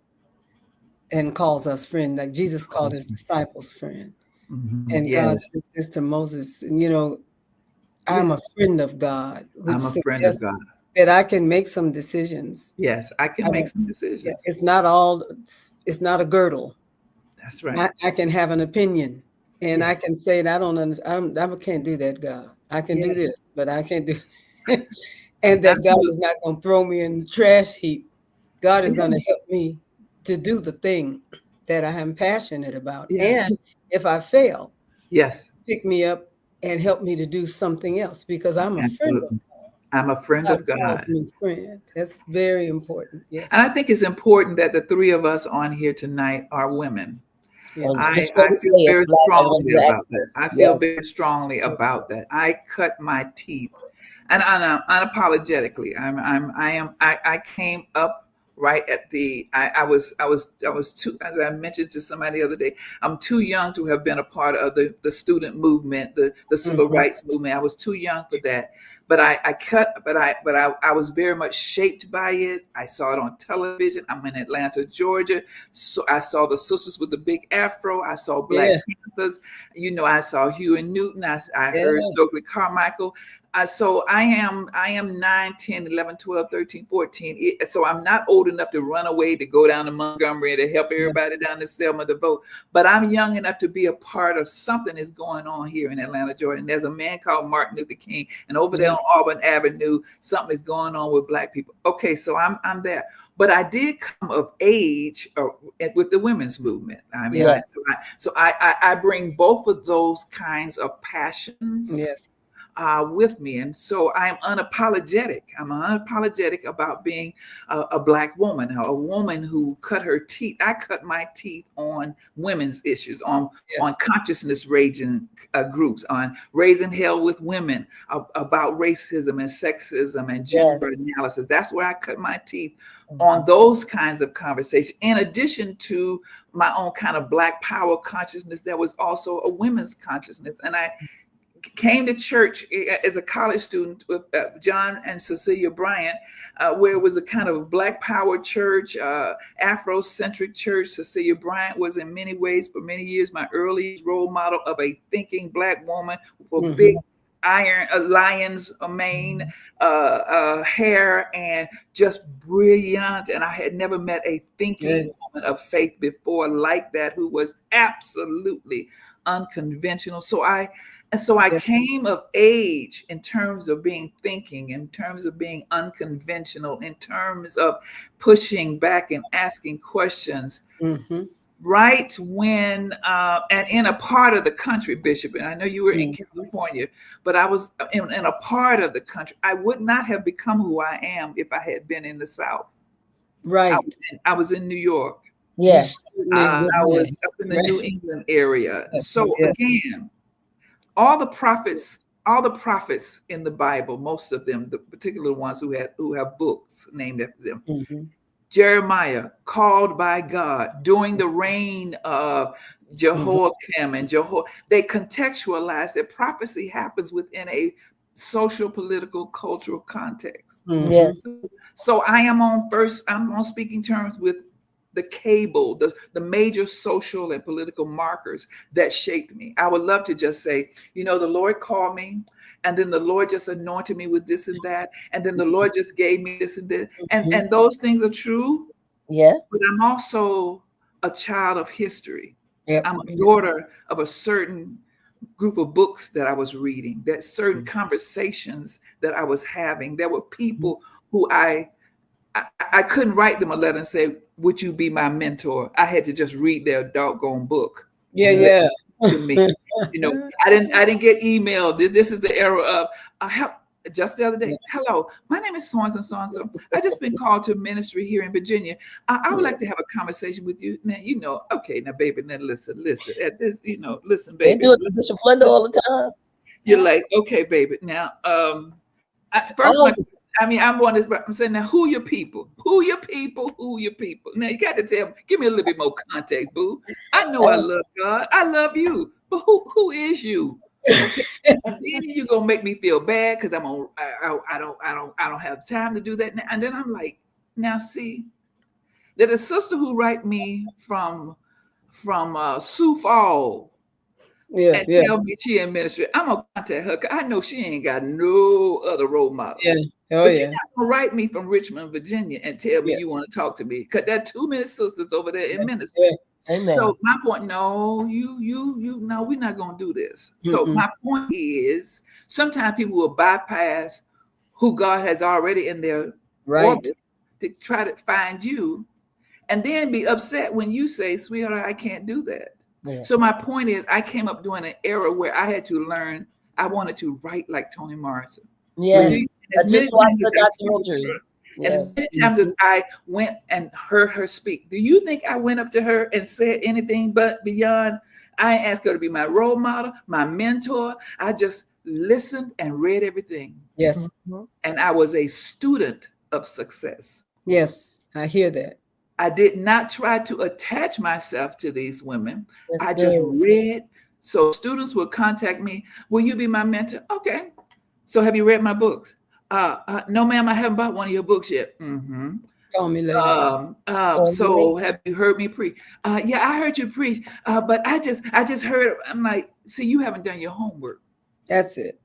and calls us friend, like Jesus called his disciples friend. And God said this to Moses, and I'm a friend of God, which suggests that I can make some decisions. Yes, I can make some decisions. Yeah, it's not a girdle. That's right. I can have an opinion, and I can say that I don't understand. I can't do that, God. I can do this, but I can't do and that God is not going to throw me in the trash heap. God is going to help me to do the thing that I am passionate about. And if I fail, pick me up and help me to do something else, because I'm a friend of God. I'm a friend of God. Calls me friend. That's very important. Yes. And I think it's important that the three of us on here tonight are women. Yes. I feel very strongly about that. I feel very strongly about that. I cut my teeth, and unapologetically. I came up right at the. I was too, as I mentioned to somebody the other day, I'm too young to have been a part of the student movement, the civil rights movement. I was too young for that. But I was very much shaped by it. I saw it on television. I'm in Atlanta, Georgia. So I saw the sisters with the big afro. I saw Black Panthers. I saw Hugh and Newton. I heard Stokely Carmichael. So I am 9, 10, 11, 12, 13, 14. So I'm not old enough to run away to go down to Montgomery to help everybody down to Selma to vote. But I'm young enough to be a part of something that's going on here in Atlanta, Georgia. And there's a man called Martin Luther King. And over there on Auburn Avenue, something is going on with Black people. Okay, so I'm there. But I did come of age with the women's movement. I mean, I bring both of those kinds of passions with me. And so I'm unapologetic. I'm unapologetic about being a Black woman, a woman who cut her teeth. I cut my teeth on women's issues, on consciousness raising groups, on raising hell with women, about racism and sexism and gender analysis. That's where I cut my teeth on those kinds of conversations. In addition to my own kind of Black power consciousness, there was also a women's consciousness. And I came to church as a college student with John and Cecilia Bryant, where it was a kind of Black power church, Afrocentric church. Cecilia Bryant was in many ways, for many years, my early role model of a thinking Black woman with a big lion's mane, hair, and just brilliant. And I had never met a thinking woman of faith before like that, who was absolutely unconventional. So I came of age in terms of being thinking, in terms of being unconventional, in terms of pushing back and asking questions. Mm-hmm. Right when, and in a part of the country, Bishop, and I know you were in California, but I was in a part of the country. I would not have become who I am if I had been in the South. Right. I was in New York. Yes. I was up in the New England area. So again, all the prophets in the Bible, most of them, the particular ones who have books named after them. Mm-hmm. Jeremiah, called by God during the reign of Jehoiakim and they contextualize that prophecy happens within a social, political, cultural context. Mm-hmm. Yes. So I'm on speaking terms with the cable, the major social and political markers that shaped me. I would love to just say, the Lord called me, and then the Lord just anointed me with this and that, and then the Lord just gave me this and this, and those things are true. Yeah. But I'm also a child of history. Yep. I'm a daughter of a certain group of books that I was reading, that certain conversations that I was having. There were people who I couldn't write them a letter and say, would you be my mentor? I had to just read their doggone book. Yeah. To me, I didn't get emailed. This is the era of just the other day. Hello, my name is so-and-so, so-and-so. I just been called to ministry here in Virginia. I would like to have a conversation with you. Now, okay, now, baby, now listen. At this, listen, baby. They do it to Bishop Flenda all the time. You're like, okay, baby. Now, I'm saying, now, who your people? Who your people? Who your people? Now, you got to give me a little bit more context, boo. I know I love God. I love you. But who is you? Okay. And then you're gonna make me feel bad because I don't have time to do that now. And then I'm like, now see, there's a sister who write me from Sioux Falls. And tell me she in ministry. I'm gonna contact her because I know she ain't got no other role model. But you're not gonna write me from Richmond, Virginia, and tell me you want to talk to me because there are too many sisters over there in ministry. Amen. So my point, no, no, we're not gonna do this. So my point is, sometimes people will bypass who God has already in their orbit to try to find you, and then be upset when you say, "Sweetheart, I can't do that." Yes. So my point is, I came up during an era where I had to learn. I wanted to write like Toni Morrison. Yes, I just watched the documentary. And as many times as I went and heard her speak, do you think I went up to her and said anything but beyond? I asked her to be my role model, my mentor. I just listened and read everything. Yes. And I was a student of success. Yes, I hear that. I did not try to attach myself to these women. I just read. So students would contact me. Will you be my mentor? Okay. So have you read my books? No, ma'am, I haven't bought one of your books yet. Call me later. So have you heard me preach? Yeah, I heard you preach. But I just heard. I'm like, see, you haven't done your homework. That's it.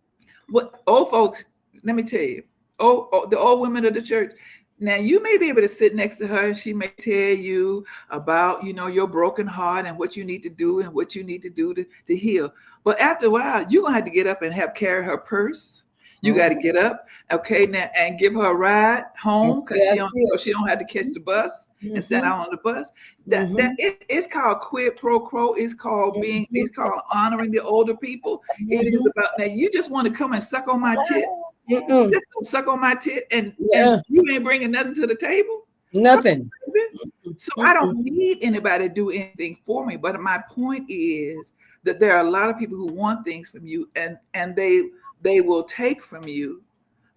What old folks? Let me tell you. The old women of the church. Now, you may be able to sit next to her and she may tell you about, your broken heart and what you need to do and what you need to do to heal. But after a while, you're going to have to get up and carry her purse. You got to get up, okay, now and give her a ride home because she don't have to catch the bus and stand out on the bus. It's called quid pro quo. It's called it's called honoring the older people. It is about now. You just want to come and suck on my tit. Just gonna suck on my tit and you ain't bringing nothing to the table. Nothing. So I don't need anybody to do anything for me. But my point is that there are a lot of people who want things from you and they will take from you.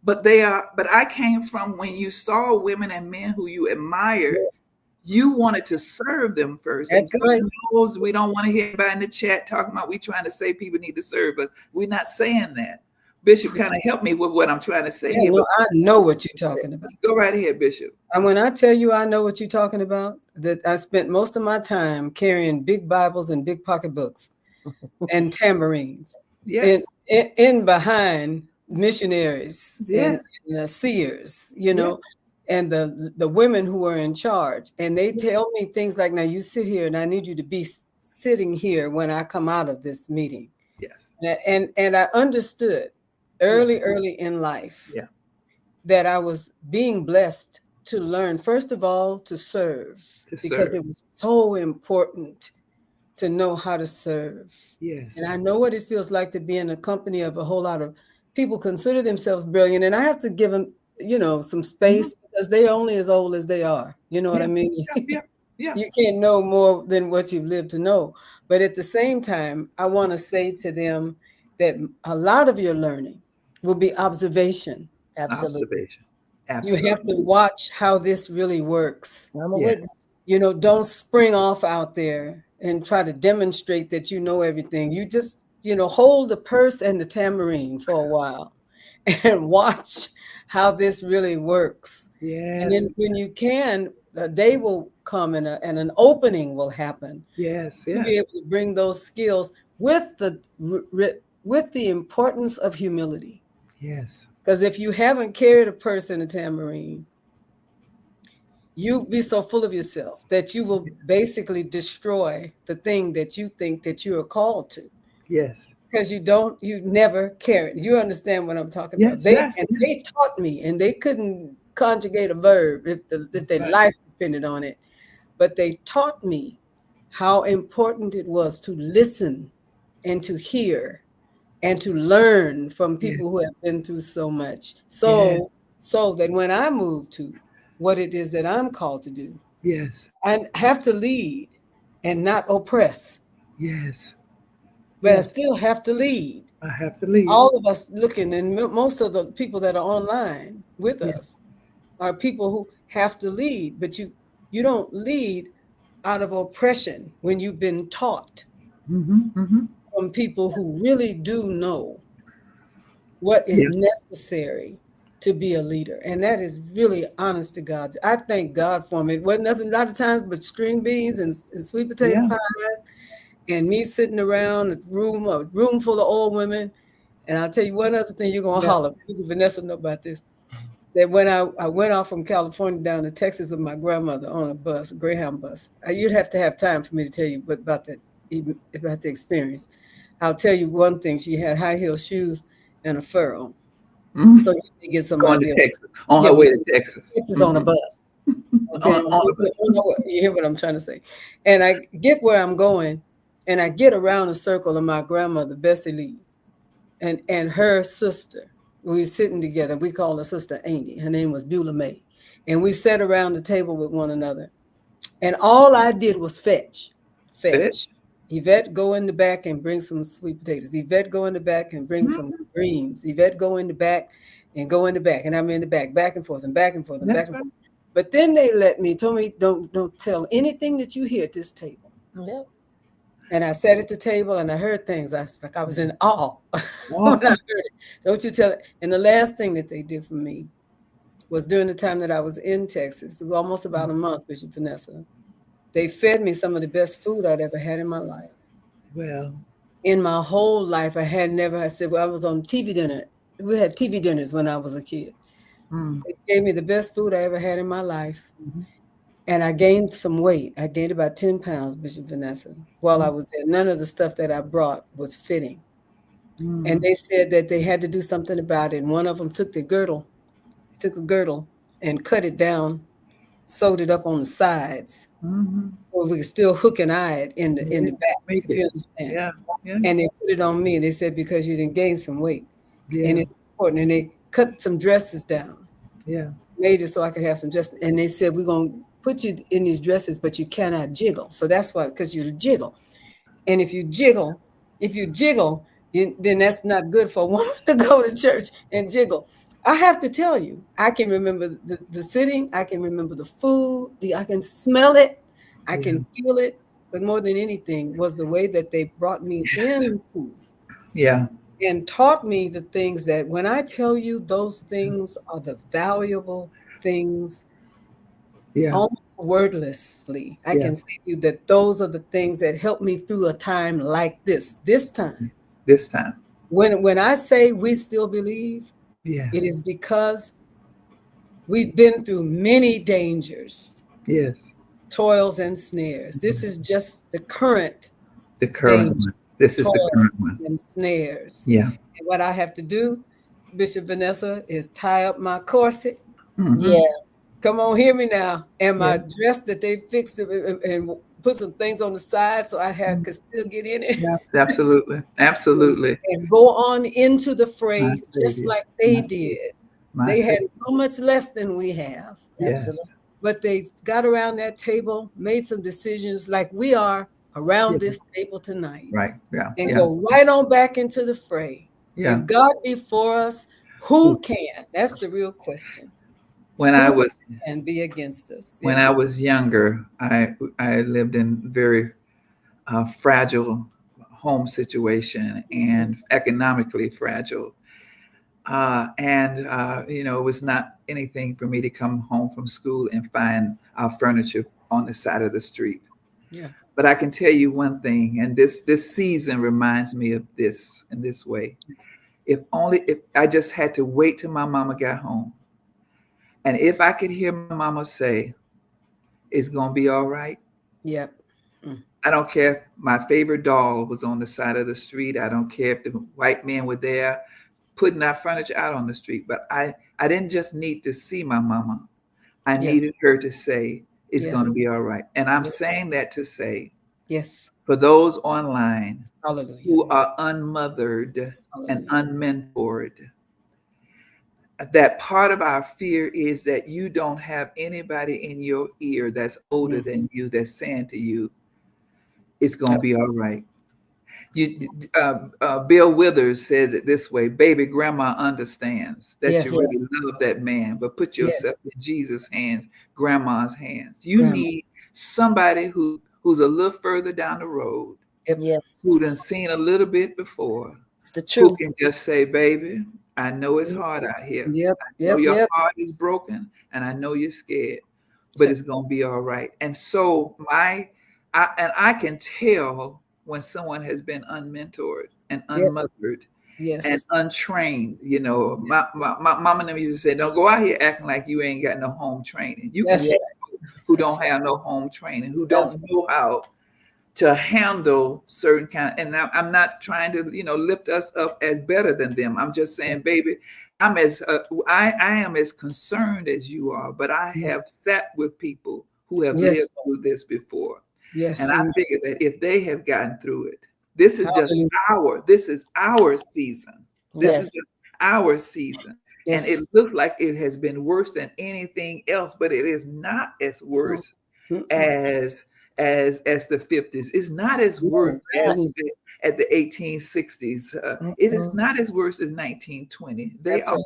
But I came from when you saw women and men who you admired. Yes. You wanted to serve them first. That's right. Knows we don't want to hear anybody in the chat talking about we trying to say people need to serve us. We're not saying that. Bishop, kind of help me with what I'm trying to say here. Well, I know what you're talking about. Go right ahead, Bishop. And when I tell you I know what you're talking about, that I spent most of my time carrying big Bibles and big pocketbooks and tambourines. Yes. in behind missionaries and Yes. seers, Yeah. and the women who are in charge. And they tell me things like, now you sit here and I need you to be sitting here when I come out of this meeting. Yes. And I understood early in life Yeah. that I was being blessed to learn, first of all, to serve, To because serve. it was so important to know how to serve. Yes. And I know what it feels like to be in the company of a whole lot of people consider themselves brilliant. And I have to give them, some space, because they're only as old as they are. You know what I mean? Yeah. Yeah. You can't know more than what you've lived to know. But at the same time, I want to say to them that a lot of your learning will be observation. Absolutely. Observation. You Absolutely. have to watch how this really works. I'm a Yeah. witness. Don't spring off out there and try to demonstrate that you know everything. You just, hold the purse and the tambourine for a while and watch how this really works. And then Yes. when you can, a day will come and an opening will happen. Yes. You'll be able to bring those skills with the importance of humility. Yes. Because if you haven't carried a purse and a tambourine, you be so full of yourself that you will basically destroy the thing that you think that you are called to, Yes. because you never carried. You understand what I'm talking about? Yes. Yes. They taught me, and they couldn't conjugate a verb if their right. life depended on it, but they taught me how important it was to listen and to hear and to learn from Yes. people who have been through so much, Yes. so that when I move to what it is that I'm called to do, Yes. I have to lead and not oppress, Yes. but I Yes. still have to lead. I have to leave. All of us looking, and most of the people that are online with Yeah. us are people who have to lead, but you don't lead out of oppression when you've been taught from people who really do know what is Yeah. necessary to be a leader. And that is really, honest to God. I thank God for me. It wasn't nothing a lot of times but string beans and sweet potato Yeah. pies, and me sitting around a room full of old women. And I'll tell you one other thing, you're gonna Yeah. holler. Vanessa know about this. That when I went off from California down to Texas with my grandmother on a bus, a Greyhound bus. You'd have to have time for me to tell you about that, even about the experience. I'll tell you one thing: she had high heel shoes and a fur on, so you can get some Going to idea. Texas. On Yeah, her way to Texas. this is on a bus. Okay, On a bus. you hear what I'm trying to say? And I get where I'm going, and I get around a circle of my grandmother, Bessie Lee, and her sister. We were sitting together. We called her sister Amy. Her name was Beulah May. And we sat around the table with one another. And all I did was fetch. Fetch. Yvette, go in the back and bring some sweet potatoes. Yvette, go in the back and bring some greens. Yvette, go in the back and go in the back. And I'm in the back and forth and back and forth and back and forth. But then they told me, don't tell anything that you hear at this table. Yep. And I sat at the table and I heard things. I was in awe when I heard it. Don't you tell it. And the last thing that they did for me was during the time that I was in Texas, it was almost about a month, Bishop Vanessa. They fed me some of the best food I'd ever had in my life. Well, in my whole life, I said, well, I was on TV dinner. We had TV dinners when I was a kid. They gave me the best food I ever had in my life. And I gained some weight. I gained about 10 pounds, Bishop Vanessa, while I was there. None of the stuff that I brought was fitting. And they said that they had to do something about it. And one of them took a girdle and cut it down, sewed it up on the sides, where we could still hook and eye it in the back, if you understand. Yeah. And they put it on me. They said, because you didn't gain some weight. Yeah. And it's important. And they cut some dresses down. Yeah. Made it so I could have some dresses. And they said, we're going to put you in these dresses, but you cannot jiggle. So that's why, because you jiggle. And if you jiggle, then that's not good for a woman to go to church and jiggle. I have to tell you, I can remember the sitting. I can remember the food. I can smell it. I can feel it. But more than anything was the way that they brought me in. Yeah. And taught me the things that, when I tell you, those things are the valuable things, almost wordlessly, I can say to you that those are the things that helped me through a time like this time. When I say we still believe, Yeah. it is because we've been through many dangers, Yes. toils, and snares. This is just the current The current danger, one. This is the toils, current one. and snares. Yeah. And what I have to do, Bishop Vanessa, is tie up my corset. Mhm. Yeah. Come on, hear me now. And my Yeah. dress that they fixed and put some things on the side so I could still get in it. Yeah. Absolutely. Absolutely. And go on into the fray My just Savior. like they My did. My They had Savior. so much less than we have. Yes. Absolutely. But they got around that table, made some decisions like we are around Yeah. this table tonight, Right. Yeah. and Yeah. go right on back into the fray. Yeah. If God be for us, who can? That's the real question. When Who can be against us? when I was younger, I lived in very fragile home situation and economically fragile. It was not anything for me to come home from school and find our furniture on the side of the street. Yeah. But I can tell you one thing, and this season reminds me of this in this way. If I just had to wait till my mama got home, and if I could hear my mama say, "It's gonna be all right." Yep. I don't care if my favorite doll was on the side of the street. I don't care if the white men were there putting our furniture out on the street. But I didn't just need to see my mama. I Yeah. needed her to say, it's going to Yes. be all right. And I'm Yes. saying that to say, Yes. for those online Hallelujah. who are unmothered and Hallelujah. unmentored, that part of our fear is that you don't have anybody in your ear that's older than you that's saying to you, it's going to be all right. Bill Withers said it this way: "Baby, grandma understands that Yes. you really love that man, but put yourself in Jesus' hands, grandma's hands. You Grandma. need somebody who's a little further down the road, Yes. who done seen a little bit before, It's the who truth. can just say, baby, I know it's hard out here. Yep. I know your heart is broken, and I know you're scared, but it's gonna be all right." And so I can tell when someone has been unmentored and unmothered Yes. and untrained. My mama and them used to say, "Don't go out here acting like you ain't got no home training." You can That's see who don't have no home training, who don't know how to handle certain kind. And I'm not trying to, lift us up as better than them. I'm just saying, baby, I am as concerned as you are, but I have sat with people who have lived through this before. Yes. And I figure that if they have gotten through it, this is just our season. This is just our season. Yes. And it looks like it has been worse than anything else, but it is not as worse as the 50s. It's not as worse as at the 1860s. It is not as worse as 1920. They are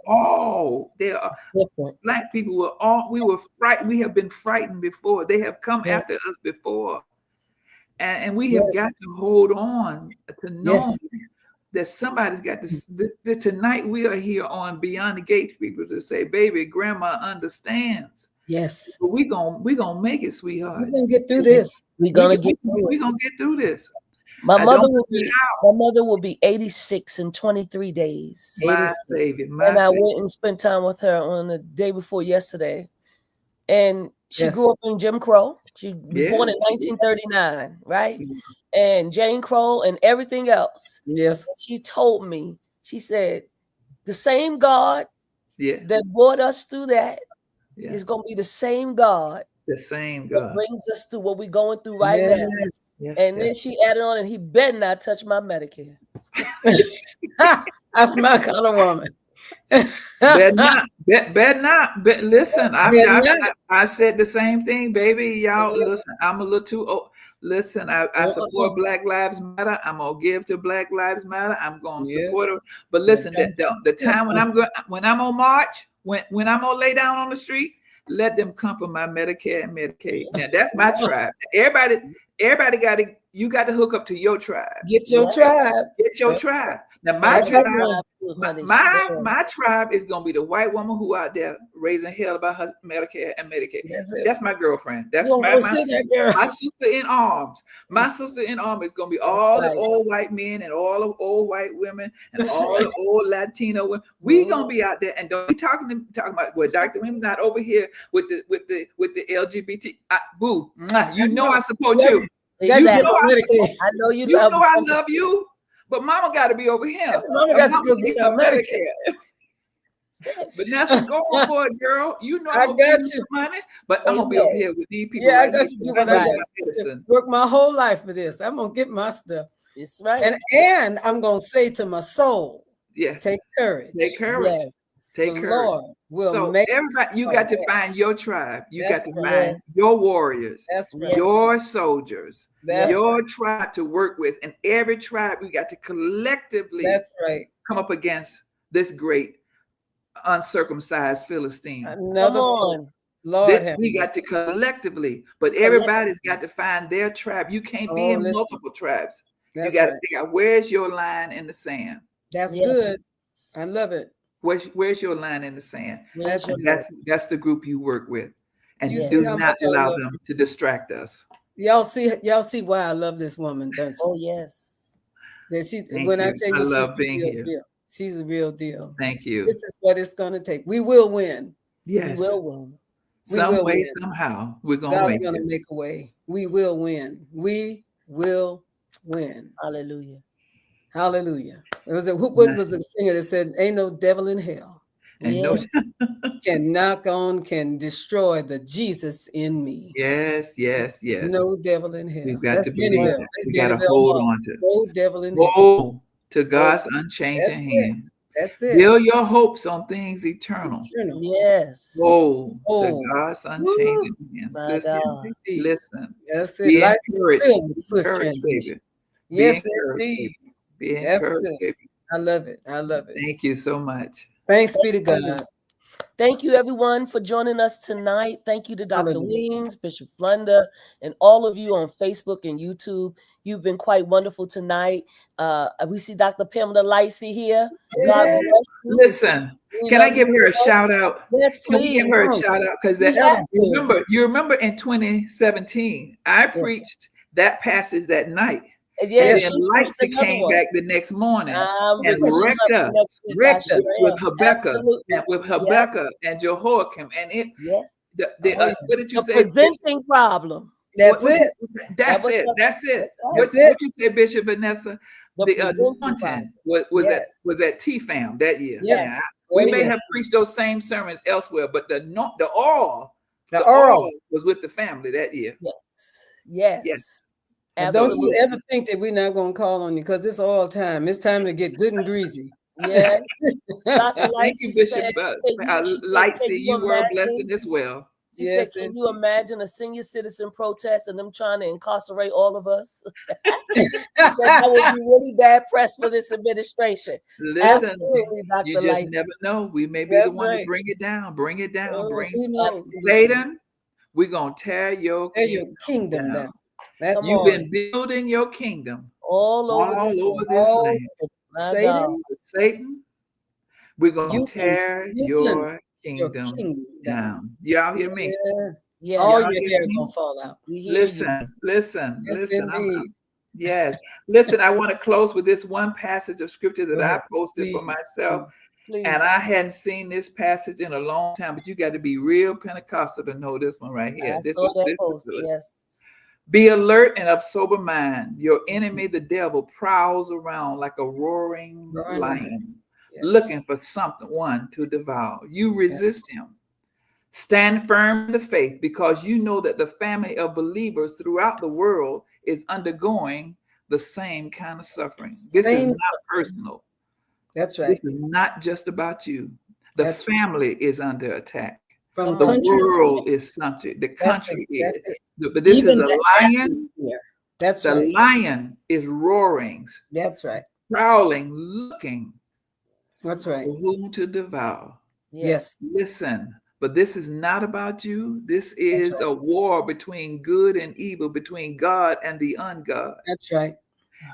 different. Black people we were frightened. We have been frightened before. They have come after us before. And we have got to hold on to know that somebody's got this. Tonight we are here on Beyond the Gatekeepers to say, baby, grandma understands. Yes. But we gonna make it, sweetheart. We're gonna get through this. We're gonna get through this. My mother will be 86 in 23 days. My Savior. And I went and spent time with her on the day before yesterday. And she grew up in Jim Crow. She was born in 1939, right? And Jane Crow and everything else. Yes. She told me, she said, the same God that brought us through that is going to be the same God. The same God that brings us through what we're going through right now. And then she added on, and he better not touch my Medicare. That's my kind of woman. better not. But listen, I said the same thing, baby. Y'all, listen, I'm a little too old. Listen, I support Black Lives Matter. I'm gonna give to Black Lives Matter. I'm gonna support her. But listen, the time when I'm on march, when I'm gonna lay down on the street, let them come for my Medicare and Medicaid. Now that's my tribe. Everybody got to hook up to your tribe. Get your tribe. Get your tribe. Now my I got tribe, one. my tribe is gonna be the white woman who out there raising hell about her Medicare and Medicaid. That's it. That's my girlfriend. That's You my don't see that girl. my sister in arms. My sister in arms is gonna be all the old white men and all the old white women and That's all right. the old Latino women. We gonna be out there and don't be talking about well, Dr. Weems not over here with the LGBT. Boo, you know I support you. Exactly. I know you love I love you, but mama got to be over here. Mama got to go get her Medicare. Vanessa, go on for it, girl. You know I got you money, but I'm gonna be over here with these people. Yeah, I got to do what I got to work my whole life for this. I'm gonna get my stuff. It's right. And I'm gonna say to my soul, yes, take courage. Take courage. Yes. Take the courage. Lord will so make everybody, you got to find your tribe. You That's got to find your warriors. That's right. Your soldiers. That's your tribe to work with. And every tribe, we got to collectively That's right. come up against this great uncircumcised Philistine. Come on. Lord, we got to collectively, but everybody's got to find their tribe. You can't be in multiple tribes. That's you got to figure out where's your line in the sand. That's good. I love it. Where's your line in the sand? That's the group you work with, and you do not allow them to distract us. Y'all see why I love this woman, don't you? Oh yes. That she when I tell you, I love being here. Deal. She's a real deal. Thank you. This is what it's going to take. We will win. Yes, we will win. Some way, somehow, we're going to make a way. We will win. We will win. Hallelujah. Hallelujah. There was what was a singer that said, "Ain't no devil in hell, and no can destroy the Jesus in me." Yes. No devil in hell. We've got to believe that. We got to hold on to. No devil in hell. Hold to God's unchanging hand. That's it. Build your hopes on things eternal. Yes. Hold to God's unchanging hand. Listen. That's it. Be Life encouraged, baby. Yes, indeed. Be encouraged, baby. I love it. Thank you so much. Thanks be to God. Thank you, everyone, for joining us tonight. Thank you to Dr. Weems, Bishop Flunder, and all of you on Facebook and YouTube. You've been quite wonderful tonight. We see Dr. Pamela Lacey here. God bless you. Listen, can I give her a shout out? Yes, please. Can we give her a shout out? Because you remember in 2017, I preached that passage that night. Yes, and Lacey came back the next morning and wrecked us with Habakkuk and Jehoiakim. And what did you say? Presenting problem. That's it. What you say, Bishop Vanessa? The content was at TFAM that year. Yes. Yeah. We may have preached those same sermons elsewhere, but the oil was with the family that year. Yes. Don't you ever think that we're not going to call on you, because it's all time. It's time to get good and greasy. Yes. Thank you, Bishop Lightsey. You were a blessing as well. She said, can you imagine a senior citizen protest and them trying to incarcerate all of us? That would be really bad press for this administration. Listen, you just never know. We may be the one to bring it down. Satan, we're going to tear your kingdom down. You've been building your kingdom all over this land. Satan, we're going to tear your kingdom down. Y'all hear me? Yeah. All your hair is going to fall out. Listen. Yes, Listen, I want to close with this one passage of scripture that I posted for myself. Please. And I hadn't seen this passage in a long time, but you got to be real Pentecostal to know this one right here. Yes. Be alert and of sober mind. Your enemy, the devil, prowls around like a roaring lion, looking for someone to devour. You resist him. Stand firm in the faith, because you know that the family of believers throughout the world is undergoing the same kind of suffering. This is not personal. That's right. This is not just about you. The family is under attack. From the world is subject. The country is. But this is a lion. That's right. The lion is roaring. That's right. Prowling, looking. That's right. For whom to devour. Yes. Listen, but this is not about you. This is a war between good and evil, between God and the ungod. That's right.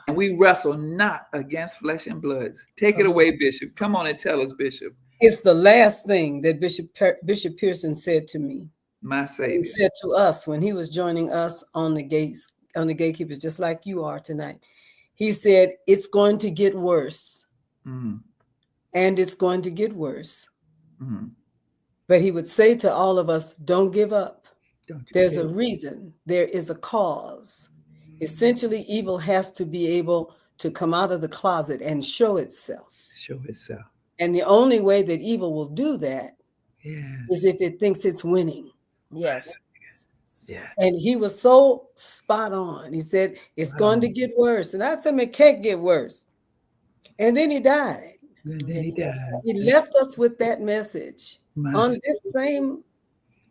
And we wrestle not against flesh and blood. Take it away, Bishop. Come on and tell us, Bishop. It's the last thing that Bishop Pearson said to me. My Savior. He said to us when he was joining us on the gatekeepers, just like you are tonight. He said, it's going to get worse. Mm. And it's going to get worse. Mm. But he would say to all of us, don't give up. There's give a reason. There is a cause. Essentially, evil has to be able to come out of the closet and show itself. Show itself. And the only way that evil will do that Yeah. is if it thinks it's winning. Yes. Yeah. And he was so spot on. He said, it's going to get worse. And I said, it can't get worse. And then he died. And then he died. He left us with that message My on Savior. this same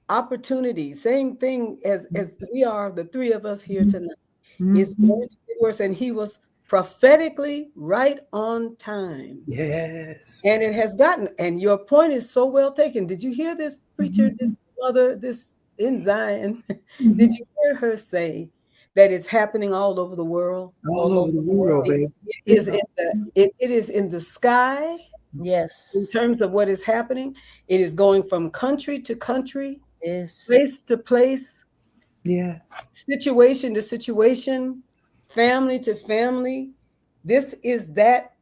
opportunity, same thing as we are, the three of us here tonight. Mm-hmm. It's going to get worse. And he was prophetically right on time. Yes. And it has gotten, and your point is so well taken. Did you hear this preacher, this mother, this in Zion? Mm-hmm. Did you hear her say that it's happening all over the world? All over the world, baby. It is in the sky. Yes. In terms of what is happening, it is going from country to country, Yes. place to place, Yeah. situation to situation, family to family. This is that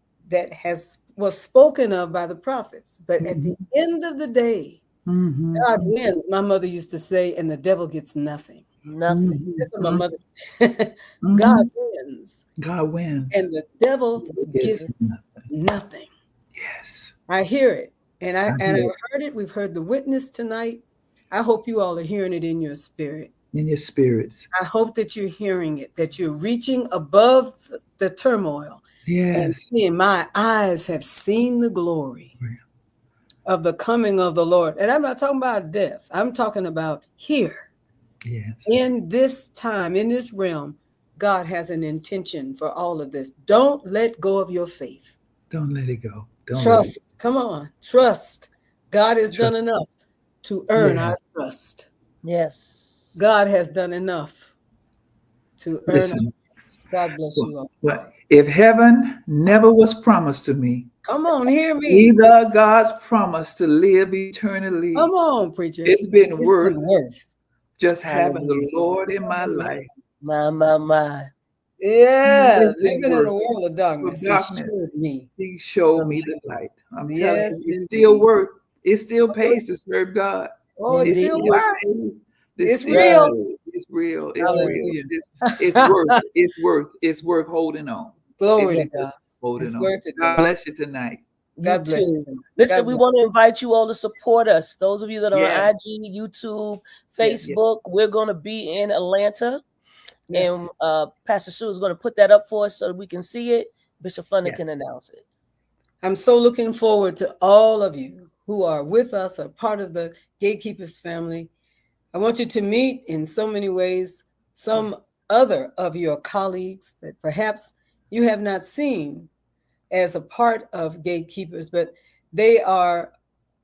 was spoken of by the prophets. But at the end of the day, Mm-hmm. God wins. My mother used to say, and the devil gets nothing. Nothing. That's what my mother said. God wins. God wins. And the devil gets nothing. Yes. I hear it. And I've heard it. We've heard the witness tonight. I hope you all are hearing it in your spirit. In your spirits. I hope that you're hearing it, that you're reaching above the turmoil. Yes. And seeing, my eyes have seen the glory of the coming of the Lord. And I'm not talking about death. I'm talking about here. Yes. In this time, in this realm, God has an intention for all of this. Don't let go of your faith. Don't let it go. Don't Trust. Come on. Trust. God has done Trust. enough to earn our trust. Yes. God has done enough to earn Listen. our trust. God bless you all. Well, if heaven never was promised to me, Come on, hear me. either God's promise to live eternally, Come on, preacher. it's been worth worth. just having the Lord in my life. My. Yeah, It's living in worth a world of darkness. of darkness. It showed me. He showed me the light. I'm telling Yes, you, it's still worth. It still pays to serve God. Oh, it Indeed. still works. It's still real. pays. It's real. It's Hallelujah. real. It's worth. It's worth. It's worth holding on. Glory to It's worth God. Holding It's on. worth it. God bless you tonight. God bless too. you. Listen, God we bless. want to invite you all to support us. Those of you that are Yeah. on IG, YouTube, Facebook, we're going to be in Atlanta. Yes. And Pastor Sue is going to put that up for us so we can see it. Bishop Fleming can announce it. I'm so looking forward to all of you who are with us, are part of the Gatekeepers family. I want you to meet in so many ways some other of your colleagues that perhaps you have not seen as a part of Gatekeepers, but they are,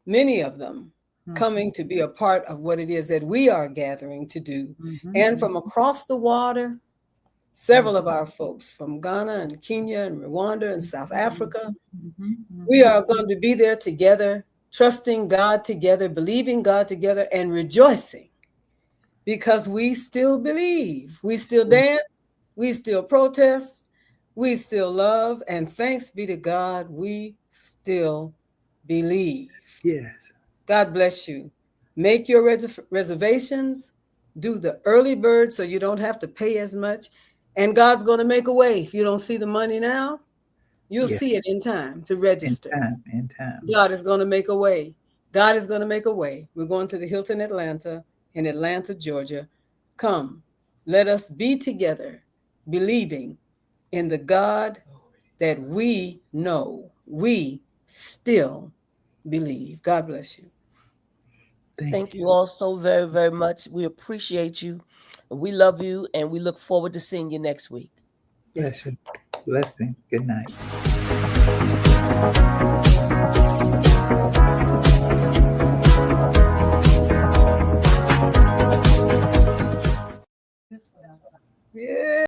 many of them, coming to be a part of what it is that we are gathering to do. And from across the water, several of our folks from Ghana and Kenya and Rwanda and South Africa, we are going to be there together, trusting God together, believing God together, and rejoicing because we still believe. We still dance, we still protest, we still love, and thanks be to God, we still believe. Yes. God bless you. Make your reservations, do the early bird so you don't have to pay as much. And God's going to make a way. If you don't see the money now, you'll see it in time to register. In time. God is going to make a way. God is going to make a way. We're going to the Hilton Atlanta in Atlanta, Georgia. Come, let us be together, believing in the God that we know. We still believe. God bless you. Thank you all so very, very much. We appreciate you. We love you, and we look forward to seeing you next week. Yes. Blessing. Good night.